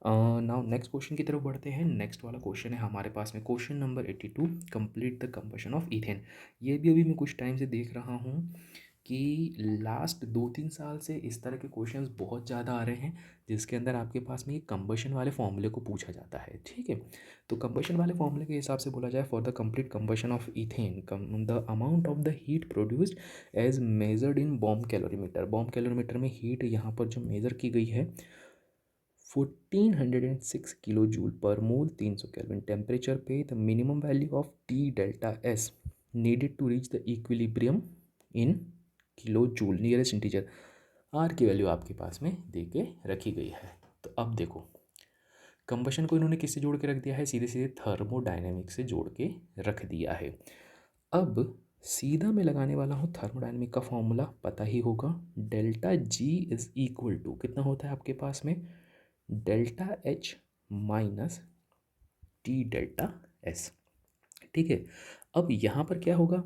नाउ नेक्स्ट क्वेश्चन की तरफ बढ़ते हैं। नेक्स्ट वाला क्वेश्चन है हमारे पास में question number 82, complete the combustion of ethane. ये भी अभी मैं कुछ टाइम से देख रहा हूँ कि लास्ट 2-3 साल से इस तरह के क्वेश्चंस बहुत ज़्यादा आ रहे हैं, जिसके अंदर आपके पास में ये कंबशन वाले फॉर्मूले को पूछा जाता है। ठीक है, तो कंबशन वाले फॉर्मूले के हिसाब से बोला जाए, for the complete combustion of ethane the amount of the heat produced as measured in bomb calorimeter. Bomb calorimeter में हीट यहाँ पर जो मेज़र की गई है 1406 kilo joule per mole, 300 kelvin temperature पे। The minimum value of T∆S needed to reach the equilibrium in kilo joule, nearest integer. R की value आपके पास में दे के रखी गई है। तो अब देखो, कंबशन को इन्होंने किससे जोड़ के रख दिया है? सीधे सीधे थर्मोडायनेमिक्स से जोड़ के रख दिया है। अब सीधा मैं लगाने वाला हूँ थर्मोडायनेमिक का फॉर्मूला, पता ही होगा, ΔG इज इक्वल टू कितना होता है आपके पास में? ΔH minus T∆S। ठीक है, अब यहाँ पर क्या होगा,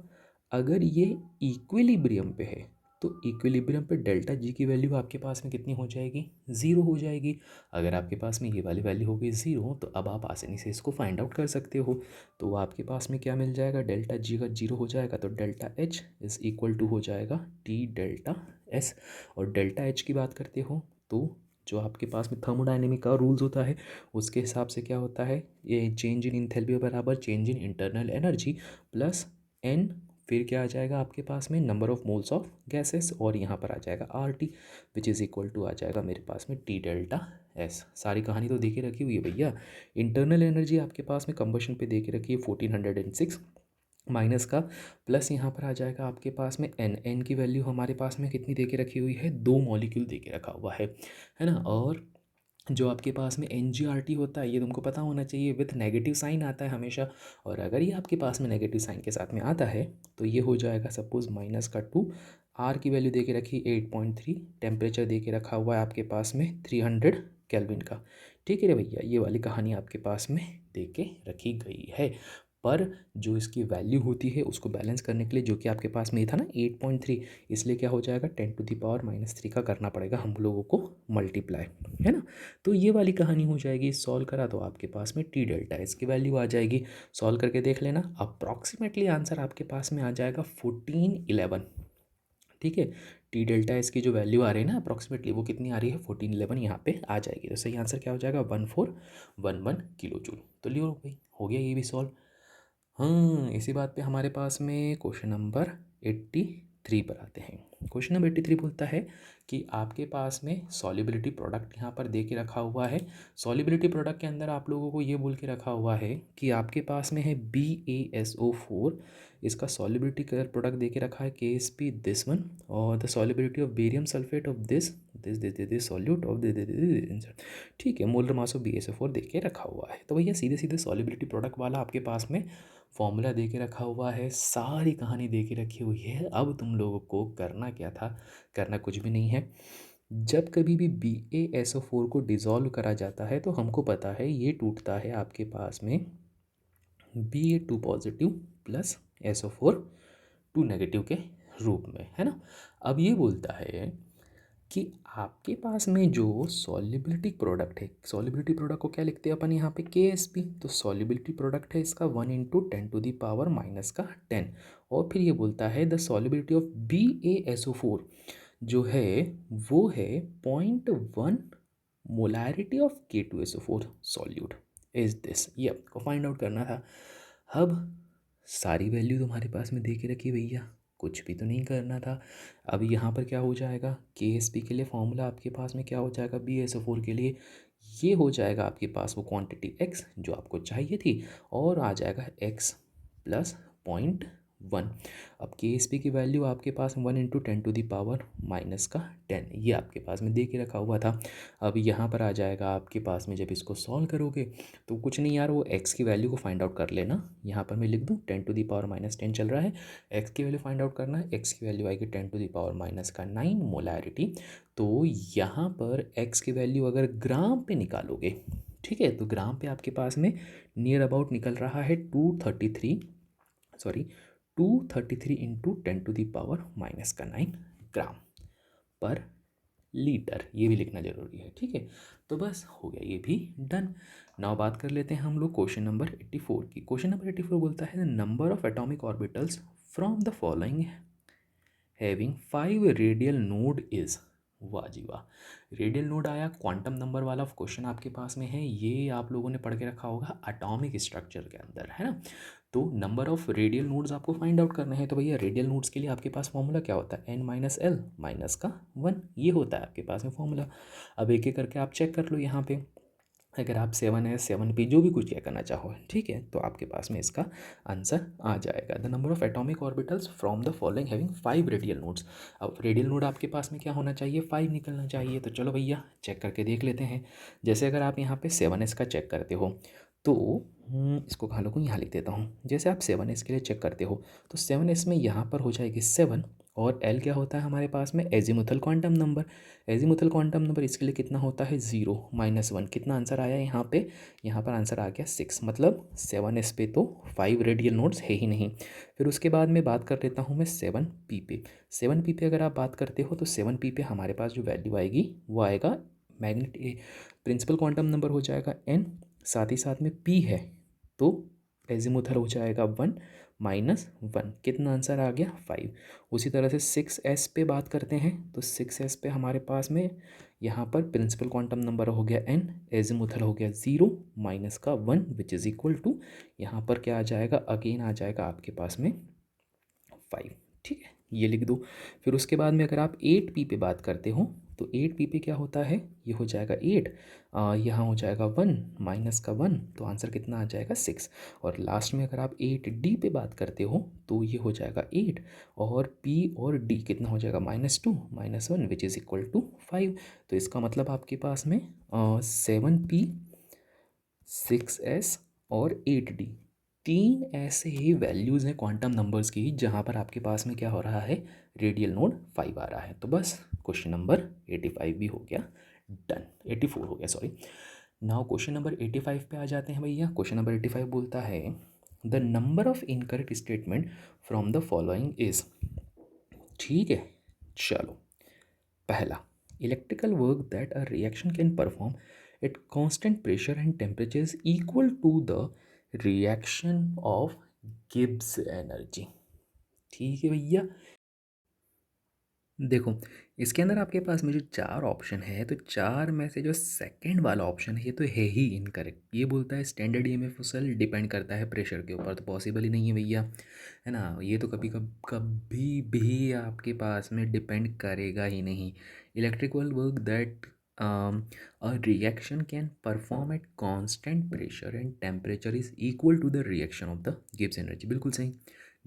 अगर ये इक्विलिब्रियम पे है तो इक्विलिब्रियम पे ΔG की वैल्यू आपके पास में कितनी हो जाएगी? 0 हो जाएगी। अगर आपके पास में ये वाली वैल्यू होगी 0, तो अब आप आसानी से इसको फाइंड आउट कर सकते हो। तो आपके पास में क्या मिल जाएगा? ΔG का 0 हो जाएगा, तो ΔH इज इक्वल टू हो जाएगा T∆S। और ΔH की बात करते हो तो जो आपके पास में थर्मोडायनेमिक का रूल्स होता है उसके हिसाब से क्या होता है, ये चेंज इन इंथैल्पी बराबर change in internal energy plus n, फिर क्या आ जाएगा आपके पास में? Number of moles of gases, और यहाँ पर आ जाएगा RT which is equal to आ जाएगा मेरे पास में T∆S। सारी कहानी तो दे के रखी हुई है भैया। इंटरनल एनर्जी आपके पास में कंबशन पे दे के रखी है 1406 माइनस का, प्लस यहाँ पर आ जाएगा आपके पास में n की वैल्यू हमारे पास में कितनी दे के रखी हुई है? 2 मॉलिक्यूल दे के रखा हुआ है ना। और जो आपके पास में NGRT होता है, ये तुमको पता होना चाहिए, विथ नेगेटिव साइन आता है हमेशा। और अगर ये आपके पास में नेगेटिव साइन के साथ में आता है तो ये हो जाएगा सपोज -2। R की वैल्यू दे के रखी 8.3, टेम्परेचर दे के रखा हुआ है आपके पास में 300 केल्विन का। ठीक है रे भैया, ये वाली कहानी आपके पास में दे के रखी गई है। पर जो इसकी वैल्यू होती है उसको बैलेंस करने के लिए, जो कि आपके पास में ही था ना 8.3, इसलिए क्या हो जाएगा 10⁻³ का करना पड़ेगा हम लोगों को मल्टीप्लाई, है ना। तो ये वाली कहानी हो जाएगी। सॉल्व करा तो आपके पास में टी डेल्टा इसकी वैल्यू आ जाएगी। सॉल्व करके देख लेना, अप्रॉक्सीमेटली आंसर आपके पास में आ जाएगा 1411। ठीक है, टी डेल्टा इसकी जो वैल्यू आ रही है ना अप्रॉक्सीमेटली, वो कितनी आ रही है 1411 यहाँ पे आ जाएगी। तो सही आंसर क्या हो जाएगा 1411 किलो जूल। तो लियो भाई, हो गया ये भी सॉल्व। हाँ, इसी बात पे हमारे पास में क्वेश्चन नंबर 83 पर आते हैं। क्वेश्चन नंबर 83 बोलता है कि आपके पास में सॉल्युबिलिटी प्रोडक्ट यहाँ पर दे के रखा हुआ है। सॉल्युबिलिटी प्रोडक्ट के अंदर आप लोगों को ये बोल के रखा हुआ है कि आपके पास में है BaSO4, इसका सॉल्युबिलिटी प्रोडक्ट दे के रखा है KSP दिस वन, और the solubility of barium sulphate of this solute of this. ठीक है, मोलर मास ऑफ BaSO4 दे के रखा हुआ है। तो भैया सीधे सीधे सॉल्युबिलिटी प्रोडक्ट वाला आपके पास में फॉर्मूला दे के रखा हुआ है, सारी कहानी दे के रखी हुई है। अब तुम लोगों को करना क्या था, करना कुछ भी नहीं है। जब कभी भी BaSO4 को डिज़ोल्व करा जाता है तो हमको पता है ये टूटता है आपके पास में Ba2 positive plus SO4 2 negative के रूप में, है ना। अब ये बोलता है कि आपके पास में जो सॉल्युबिलिटी प्रोडक्ट है, सॉल्युबिलिटी प्रोडक्ट को क्या लिखते हैं अपन यहाँ पे KSP, तो सॉल्युबिलिटी प्रोडक्ट है इसका 1 × 10⁻⁻10। और फिर ये बोलता है द सॉल्युबिलिटी ऑफ BaSO4 जो है वो है 0.1 molarity of K2SO4 solute is this. ये आपको फाइंड आउट करना था। अब सारी वैल्यू तुम्हारे पास में दे के रखी भैया, कुछ भी तो नहीं करना था। अब यहाँ पर क्या हो जाएगा, KSP के लिए फॉर्मूला आपके पास में क्या हो जाएगा, BaSO4 के लिए ये हो जाएगा आपके पास वो क्वांटिटी x जो आपको चाहिए थी, और आ जाएगा x प्लस 0.1। अब KSP की वैल्यू आपके पास 1 × 10⁻⁻10, ये आपके पास में दे के रखा हुआ था। अब यहाँ पर आ जाएगा आपके पास में, जब इसको सॉल्व करोगे तो कुछ नहीं यार, वो x की वैल्यू को फाइंड आउट कर लेना। यहाँ पर मैं लिख दूँ 10⁻⁻10 चल रहा है, x की वैल्यू फाइंड आउट करना है। x की वैल्यू आएगी 10⁻⁹ मोलैरिटी। तो यहाँ पर x की वैल्यू अगर ग्राम पे निकालोगे, ठीक है, तो ग्राम पे आपके पास में नियर अबाउट निकल रहा है 233 इंटू 10⁻⁹ ग्राम पर लीटर, ये भी लिखना जरूरी है। ठीक है, तो बस हो गया ये भी डन। नाउ बात कर लेते हैं हम लोग क्वेश्चन नंबर 84 की। क्वेश्चन नंबर 84 बोलता है the number of atomic orbitals from the following having 5 radial node is. वाह जी वाह, रेडियल नोड आया, क्वांटम नंबर वाला क्वेश्चन आपके पास में है। ये आप लोगों ने पढ़ के रखा होगा एटॉमिक स्ट्रक्चर के अंदर, है ना। तो नंबर ऑफ रेडियल नोड्स आपको फाइंड आउट करना है। तो भैया रेडियल नोड्स के लिए आपके पास फॉर्मूला क्या होता है, n-l माइनस का 1, ये होता है आपके पास में फॉर्मूला। अब एक एक करके आप चेक कर लो यहाँ पे, अगर आप 7s 7p जो भी कुछ चेक करना चाहो, ठीक है, तो आपके पास में इसका आंसर आ जाएगा। The number of atomic orbitals from the following having 5 radial nodes. अब रेडियल नोड आपके पास में क्या होना चाहिए, 5 निकलना चाहिए। तो चलो भैया चेक करके देख लेते हैं। जैसे अगर आप यहाँ पे 7s का चेक करते हो तो इसको कहाँ लोगों यहाँ लिख देता हूँ। जैसे आप 7s के लिए चेक करते हो तो 7s में यहाँ पर हो जाएगी 7, और l क्या होता है हमारे पास में, azimuthal quantum number. Azimuthal quantum number इसके लिए कितना होता है 0 - 1। कितना आंसर आया यहाँ पे, यहाँ पर आंसर आ गया 6, मतलब 7s पे तो 5 रेडियल नोड्स है ही नहीं। फिर उसके बाद में बात कर लेता हूँ मैं 7p पे। 7p पे अगर आप बात करते हो तो 7p पे हमारे पास जो वैल्यू आएगी वो आएगा मैग्नेट प्रिंसिपल क्वांटम नंबर हो जाएगा n, साथ ही साथ में p है तो एजीमुथल हो जाएगा 1 - 1। कितना आंसर आ गया 5। उसी तरह से 6s पे बात करते हैं तो 6s पे हमारे पास में यहाँ पर प्रिंसिपल क्वांटम नंबर हो गया n, एजीमुथल हो गया 0 माइनस का 1 विच इज़ इक्वल टू, यहाँ पर क्या आ जाएगा, अगेन आ जाएगा आपके पास में 5। ठीक है, ये लिख दो। फिर उसके बाद में अगर आप 8p पे बात करते हो तो 8p पे क्या होता है, ये हो जाएगा 8, यहाँ हो जाएगा 1 माइनस का 1, तो आंसर कितना आ जाएगा 6। और लास्ट में अगर आप 8d पे बात करते हो तो ये हो जाएगा 8, और p और d कितना हो जाएगा -2 - 1 विच इज़ इक्वल टू 5। तो इसका मतलब आपके पास में 7p 6s और 8d, तीन ऐसे ही वैल्यूज़ हैं क्वांटम नंबर्स की जहाँ पर आपके पास में क्या हो रहा है, रेडियल नोड 5 आ रहा है। तो बस क्वेश्चन नंबर 85 भी हो गया डन, 84 हो गया सॉरी। नाउ क्वेश्चन नंबर 85 पे आ जाते हैं भैया। क्वेश्चन नंबर 85 बोलता है the number of incorrect statement from the following is. ठीक है, चलो। पहला, electrical work that a reaction can perform at constant pressure and temperature is equal to the reaction of Gibbs energy. ठीक है भैया। देखो, इसके अंदर आपके पास में जो चार ऑप्शन है, तो चार में से जो सेकंड वाला ऑप्शन है ये तो है ही इनकरेक्ट। ये बोलता है स्टैंडर्ड ईएमएफ सेल डिपेंड करता है प्रेशर के ऊपर, तो पॉसिबल ही नहीं है भैया, है ना। ये तो कभी कभी भी आपके पास में डिपेंड करेगा ही नहीं। Electrical work that a reaction can perform at constant pressure and temperature is equal to the reaction of the Gibbs energy. बिल्कुल सही।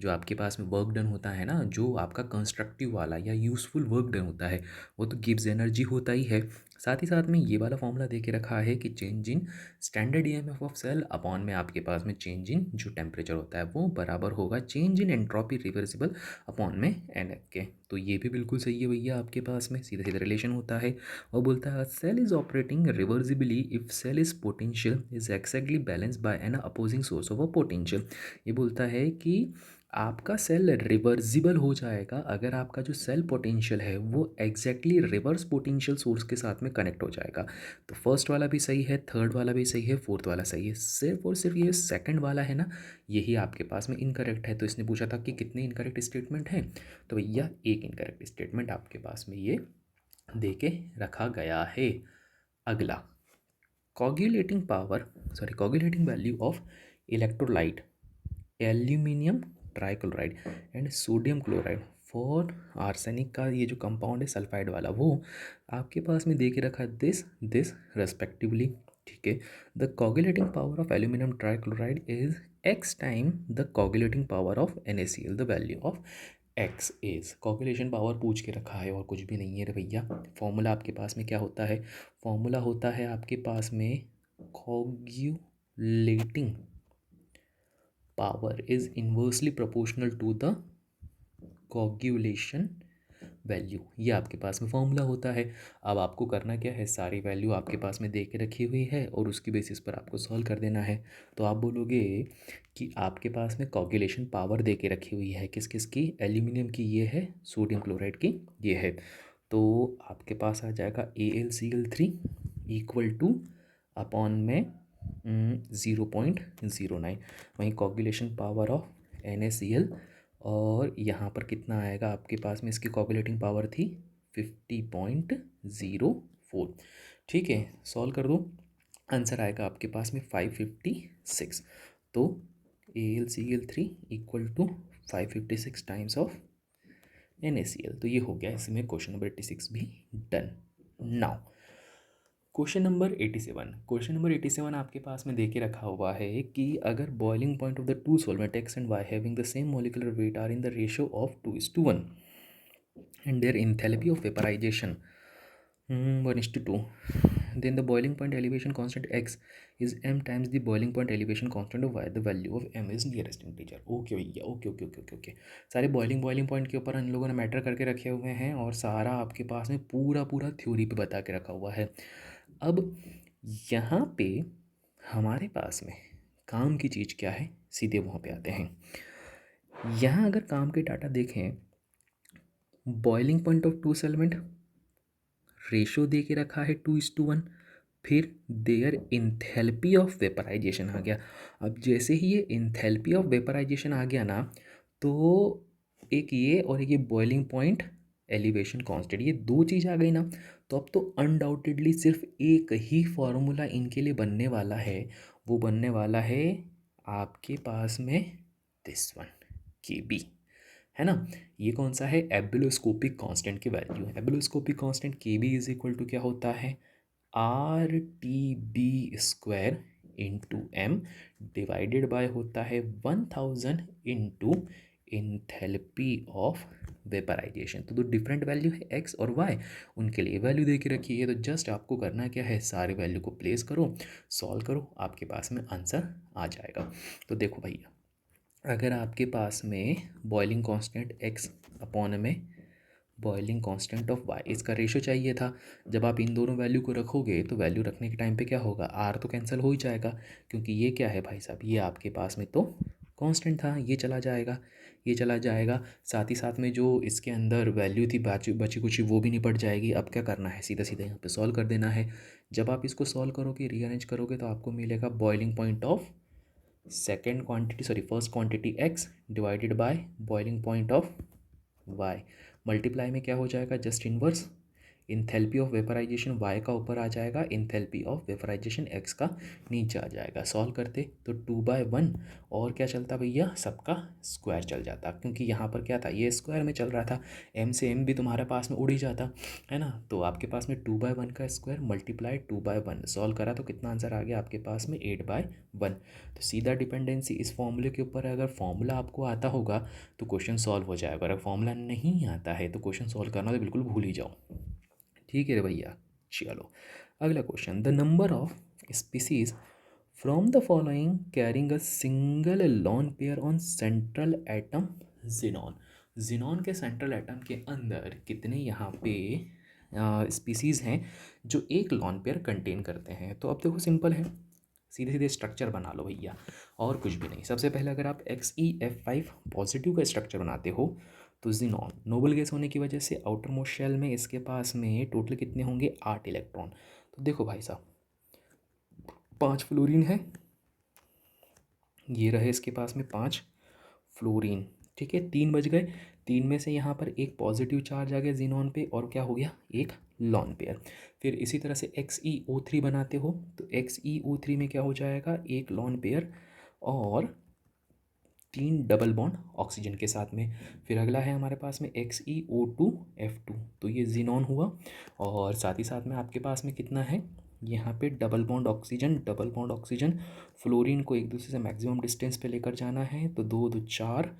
जो आपके पास में वर्क डन होता है ना, जो आपका कंस्ट्रक्टिव वाला या यूज़फुल वर्क डन होता है, वो तो गिब्स एनर्जी होता ही है। साथ ही साथ में ये वाला फॉर्मूला दे के रखा है कि change in standard EMF of cell upon में आपके पास में चेंज इन जो टेम्परेचर होता है वो बराबर होगा change in entropy reversible upon में एन एफ के। तो ये भी बिल्कुल सही है भैया, आपके पास में सीधा सीधा रिलेशन होता है। और बोलता है cell is operating reversibly if cell is potential is exactly balance by an opposing source of a potential. ये बोलता है कि आपका सेल रिवर्सिबल हो जाएगा अगर आपका जो सेल पोटेंशियल है वो एग्जैक्टली रिवर्स पोटेंशियल सोर्स के साथ में कनेक्ट हो जाएगा। तो फर्स्ट वाला भी सही है, थर्ड वाला भी सही है, फोर्थ वाला सही है। सिर्फ और सिर्फ ये सेकंड वाला है ना, यही आपके पास में इनकरेक्ट है। तो इसने पूछा था कि कितने इनकरेक्ट स्टेटमेंट हैं, तो भैया एक इनकरेक्ट स्टेटमेंट आपके पास में ये दे के रखा गया है। अगला, coagulating power, coagulating value of electrolyte aluminium trichloride and sodium chloride for arsenic का ये जो कंपाउंड है सल्फाइड वाला, वो आपके पास में दे के रखा है दिस दिस रेस्पेक्टिवली। ठीक है, the coagulating power of aluminium trichloride is x time the coagulating power of NaCl। The value of x is, coagulation power पूछ के रखा है और कुछ भी नहीं है रे भैया। फॉर्मूला आपके पास में क्या होता है, फॉर्मूला होता है आपके पास में coagulating power is inversely proportional to the coagulation value. ये आपके पास में फॉर्मूला होता है। अब आपको करना क्या है, सारी वैल्यू आपके पास में दे के रखी हुई है और उसकी बेसिस पर आपको सॉल्व कर देना है। तो आप बोलोगे कि आपके पास में कोगुलेशन पावर दे के रखी हुई है, किस किस की, एल्यूमिनियम की ये है, सोडियम क्लोराइड की ये है। तो आपके पास आ जाएगा AlCl3 इक्वल टू अपॉन में 0.09। वहीं कोगुलेशन पावर ऑफ NaCl, और यहाँ पर कितना आएगा आपके पास में, इसकी कोगुलेटिंग पावर थी 50.04। ठीक है, सॉल्व कर दो, आंसर आएगा आपके पास में 556। तो AlCl3 equal to 556 times of NaCl। तो ये हो गया इसमें क्वेश्चन नंबर 86 भी done. Now question number 87। Question number 87 आपके पास में दे के रखा हुआ है कि अगर boiling point of the two solvent X and Y having the same molecular weight are in the ratio of 2:1 and their enthalpy of vaporization 1:2, then the boiling point elevation constant x is m times the boiling point elevation constant of y, the value of m is nearest integer। Okay भैया, okay okay okay okay okay. सारे boiling point के ऊपर इन लोगों ने matter करके रखे हुए हैं और सारा आपके पास में पूरा पूरा थ्योरी पे बता के रखा हुआ है। अब यहाँ पे हमारे पास में काम की चीज़ क्या है, सीधे वहाँ पे आते हैं। यहाँ अगर काम के डाटा देखें, boiling point of two solvent ratio दे के रखा है 2:1, फिर देयर इंथैल्पी ऑफ वेपराइजेशन आ गया। अब जैसे ही ये इंथैल्पी ऑफ वेपराइजेशन आ गया ना, तो एक ये और एक ये बॉइलिंग पॉइंट एलिवेशन कांस्टेंट, ये दो चीज़ आ गई ना, तो अब तो अनडाउटेडली सिर्फ एक ही फॉर्मूला इनके लिए बनने वाला है। वो बनने वाला है आपके पास में दिस वन, KB, है ना। ये कौन सा है, एब्यूलोस्कोपिक कांस्टेंट की value. Ebullioscopic constant KB is equal to क्या होता है, RTB² into M divided by होता है 1000 इंटू इंथैल्पी ऑफ वेपराइजेशन। तो दो डिफरेंट वैल्यू है एक्स और वाई, उनके लिए वैल्यू दे के रखी है। तो जस्ट आपको करना क्या है, सारे वैल्यू को प्लेस करो, सॉल्व करो, आपके पास में आंसर आ जाएगा। तो देखो भैया, अगर आपके पास में बॉइलिंग कांस्टेंट x अपॉन में बॉइलिंग कांस्टेंट ऑफ y, इसका रेशो चाहिए था। जब आप इन दोनों वैल्यू को रखोगे तो वैल्यू रखने के टाइम पे क्या होगा, r तो कैंसिल हो ही जाएगा, क्योंकि ये क्या है भाई साहब, ये आपके पास में तो कांस्टेंट था, ये चला जाएगा, ये चला जाएगा। साथ ही साथ में जो इसके अंदर वैल्यू थी बची बची कुची वो भी निपट जाएगी। अब क्या करना है, सीधा सीधा यहाँ पे सॉल्व कर देना है। जब आप इसको सॉल्व करोगे, रीअरेंज करोगे, तो आपको मिलेगा boiling point of first quantity x divided by boiling point of y। Multiply में क्या हो जाएगा, just inverse enthalpy of vaporization y का ऊपर आ जाएगा, इंथैल्पी ऑफ वेपराइजेशन x का नीचे आ जाएगा। सॉल्व करते तो 2/1 और क्या चलता भैया, सबका स्क्वायर चल जाता, क्योंकि यहाँ पर क्या था, ये स्क्वायर में चल रहा था, m से m भी तुम्हारे पास में उड़ ही जाता है ना। तो आपके पास में 2/1 का स्क्वायर मल्टीप्लाई 2/1, सॉल्व करा तो कितना आंसर आ गया आपके पास में 8/1। तो सीधा डिपेंडेंसी इस फॉर्मूले के ऊपर है। अगर फॉर्मूला आपको आता होगा तो क्वेश्चन सॉल्व हो जाएगा, अगर फॉर्मूला नहीं आता है तो क्वेश्चन सॉल्व करना तो बिल्कुल भूल ही जाओ। ठीक है रे भैया। चलो अगला question, the number of species from the following carrying a single lone pair on central atom xenon. Xenon के सेंट्रल एटम के अंदर कितने यहाँ पे स्पीसीज़ हैं जो एक लॉन पेयर कंटेन करते हैं। तो अब देखो सिंपल है, सीधे सीधे स्ट्रक्चर बना लो भैया, और कुछ भी नहीं। सबसे पहले अगर आप XeF5 पॉजिटिव का स्ट्रक्चर बनाते हो तो जिनॉन नोबल गैस होने की वजह से आउटर मोस्ट शेल में इसके पास में टोटल कितने होंगे, 8 इलेक्ट्रॉन। तो देखो भाई साहब, 5 फ्लोरीन है, ये रहे इसके पास में 5 फ्लोरीन। ठीक है, 3 बज गए, 3 में से यहाँ पर एक पॉजिटिव चार्ज आ गया जिनॉन पे, और क्या हो गया, एक लॉन पेयर। फिर इसी तरह से XeO3 बनाते हो तो XeO3 में क्या हो जाएगा, एक लॉन पेयर और 3 डबल बॉन्ड ऑक्सीजन के साथ में। फिर अगला है हमारे पास में XeO2F2, तो ये जिनॉन हुआ, और साथ ही साथ में आपके पास में कितना है, यहाँ पे double bond oxygen, double bond oxygen. Fluorine को एक दूसरे से मैक्सिमम डिस्टेंस पे लेकर जाना है, तो 2 2 4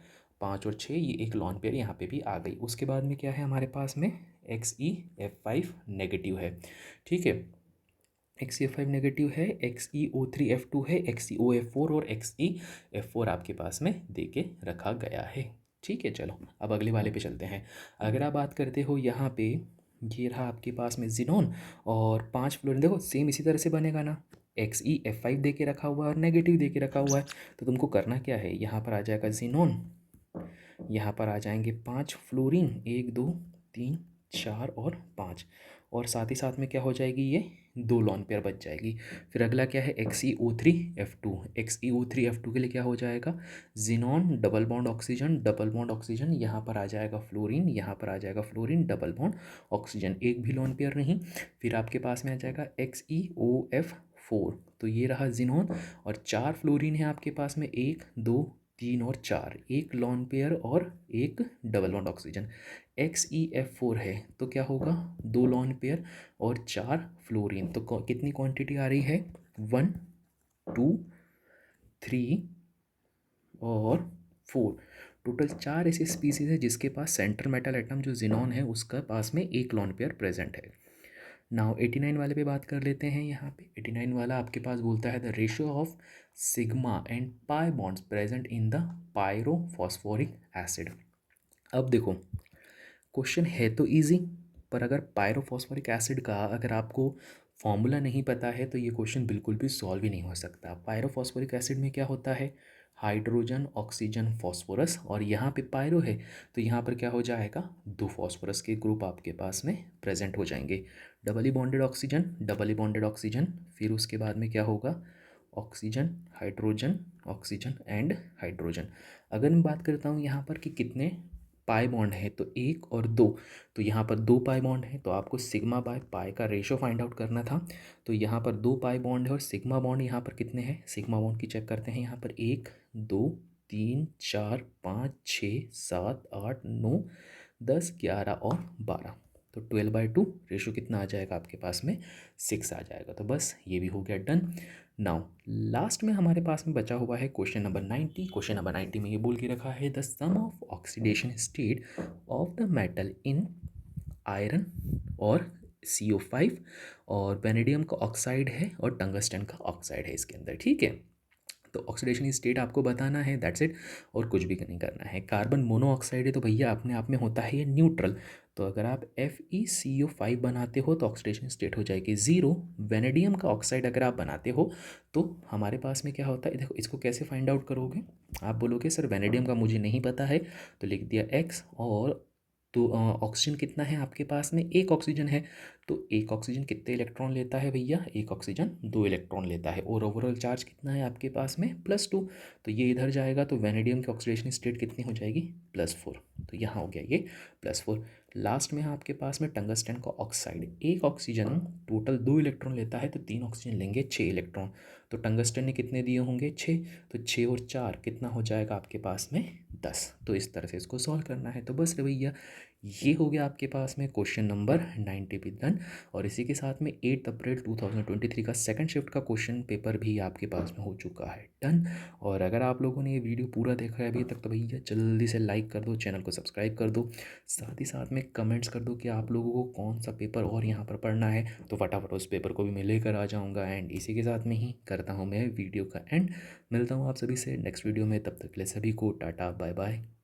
5 और 6, ये एक लॉन पेयर यहाँ पे भी आ गई। उसके बाद में क्या है हमारे पास में, XeF5 नेगेटिव है। ठीक है, XeF5 नेगेटिव है, XeO3F2 है, XeOF4 और XeF4 आपके पास में दे के रखा गया है। ठीक है, चलो अब अगले वाले पे चलते हैं। अगर आप बात करते हो यहाँ पे, ये रहा आपके पास में जिनॉन और 5 फ्लोरीन, देखो सेम इसी तरह से बनेगा ना, XeF5 दे के रखा हुआ है और नेगेटिव दे के रखा हुआ है। तो तुमको करना क्या है, यहाँ पर आ जाएगा जिनॉन, यहाँ पर आ जाएंगे 5 फ्लोरीन, 1 2 3 4 और 5, और साथ ही साथ में क्या हो जाएगी, ये 2 लॉन पेयर बच जाएगी। फिर अगला क्या है, XeO3F2। XeO3F2 के लिए क्या हो जाएगा, xenon double bond oxygen, double bond oxygen, यहाँ पर आ जाएगा फ्लोरीन, यहाँ पर आ जाएगा फ्लोरीन डबल बॉन्ड ऑक्सीजन, एक भी लॉन पेयर नहीं। फिर आपके पास में आ जाएगा XeOF4, तो ये रहा जिनॉन, और 4 फ्लोरीन है आपके पास में, 1 2 3 और 4, एक लॉन पेयर और एक डबल बॉन्ड ऑक्सीजन। XeF4 है तो क्या होगा, 2 लॉन पेयर और 4 फ्लोरीन। तो कितनी क्वांटिटी आ रही है, 1 2 3 और 4, टोटल 4 ऐसी स्पीसीज है जिसके पास सेंट्रल मेटल एटम जो जिनॉन है उसका पास में एक लॉन पेयर प्रेजेंट है। नाउ 89 वाले पे बात कर लेते हैं। यहाँ पे 89 वाला आपके पास बोलता है the ratio of sigma and pi bonds present in the pyrophosphoric acid. अब देखो क्वेश्चन है तो इजी, पर अगर पायरोफॉस्फोरिक एसिड का अगर आपको फॉर्मूला नहीं पता है तो ये क्वेश्चन बिल्कुल भी सॉल्व ही नहीं हो सकता। पायरोफॉस्फोरिक एसिड में क्या होता है, हाइड्रोजन ऑक्सीजन फॉस्फोरस, और यहाँ पे पायरो है तो यहाँ पर क्या हो जाएगा, 2 फॉस्फोरस के ग्रुप आपके पास में प्रेजेंट हो जाएंगे। Doubly bonded oxygen, doubly bonded oxygen, फिर उसके बाद में क्या होगा, oxygen hydrogen oxygen and hydrogen. अगर मैं बात करता हूँ यहाँ पर कि कितने पाई बॉन्ड है, तो 1 और 2, तो यहाँ पर 2 पाई बॉन्ड है, तो आपको सिग्मा बाय पाई का रेशो फाइंड आउट करना था। तो यहाँ पर 2 पाई बॉन्ड है और सिग्मा बॉन्ड यहाँ पर कितने हैं, सिग्मा बॉन्ड की चेक करते हैं। यहाँ पर 1 2 3 4 5 6 7 8 9 10 11 और 12, तो 12/2 रेशो कितना आ जाएगा आपके पास में, 6 आ जाएगा। तो बस ये भी हो गया डन। नाउ लास्ट में हमारे पास में बचा हुआ है क्वेश्चन नंबर 90। क्वेश्चन नंबर 90 में ये बोल के रखा है the sum of oxidation state of the metal in iron और CO5 और वेनेडियम का ऑक्साइड है और टंगस्टन का ऑक्साइड है इसके अंदर। ठीक है, तो ऑक्सीडेशन स्टेट आपको बताना है, दैट्स इट, और कुछ भी नहीं करना है। कार्बन मोनोऑक्साइड है तो भैया अपने आप में होता है ये न्यूट्रल, तो अगर आप FeCO5 बनाते हो तो ऑक्सीडेशन स्टेट हो जाएगी ज़ीरो। वेनेडियम का ऑक्साइड अगर आप बनाते हो तो हमारे पास में क्या होता है, देखो इसको कैसे फाइंड आउट करोगे, आप बोलोगे सर वेनेडियम का मुझे नहीं पता है, तो लिख दिया X, और तो ऑक्सीजन कितना है आपके पास में, एक ऑक्सीजन है, तो एक ऑक्सीजन कितने इलेक्ट्रॉन लेता है भैया, एक ऑक्सीजन 2 इलेक्ट्रॉन लेता है, और ओवरऑल चार्ज कितना है आपके पास में +2, तो ये इधर जाएगा, तो वेनेडियम की ऑक्सीडेशन स्टेट कितनी हो जाएगी +4, तो यहाँ हो गया ये +4। लास्ट में है आपके पास में टंगस्टन का ऑक्साइड, एक ऑक्सीजन टोटल 2 इलेक्ट्रॉन लेता है, तो 3 ऑक्सीजन लेंगे 6 इलेक्ट्रॉन, तो टंगस्टन ने कितने दिए होंगे 6, तो 6 और 4 कितना हो जाएगा आपके पास में 10। तो इस तरह से इसको सॉल्व करना है। तो बस रे भैया, ये हो गया आपके पास में क्वेश्चन नंबर 90 भी डन। और इसी के साथ में 8 अप्रैल 2023 का सेकंड शिफ्ट का क्वेश्चन पेपर भी आपके पास में हो चुका है डन। और अगर आप लोगों ने ये वीडियो पूरा देखा है अभी तक तो भैया जल्दी से लाइक कर दो, चैनल को सब्सक्राइब कर दो, साथ ही साथ में कमेंट्स कर दो कि आप लोगों को कौन सा पेपर और यहाँ पर पढ़ना है, तो फटाफट उस पेपर को भी मैं लेकर आ जाऊँगा। एंड इसी के साथ में ही करता हूँ मैं वीडियो का एंड, मिलता हूँ आप सभी से नेक्स्ट वीडियो में, तब तक के लिए सभी को टाटा बाय बाय।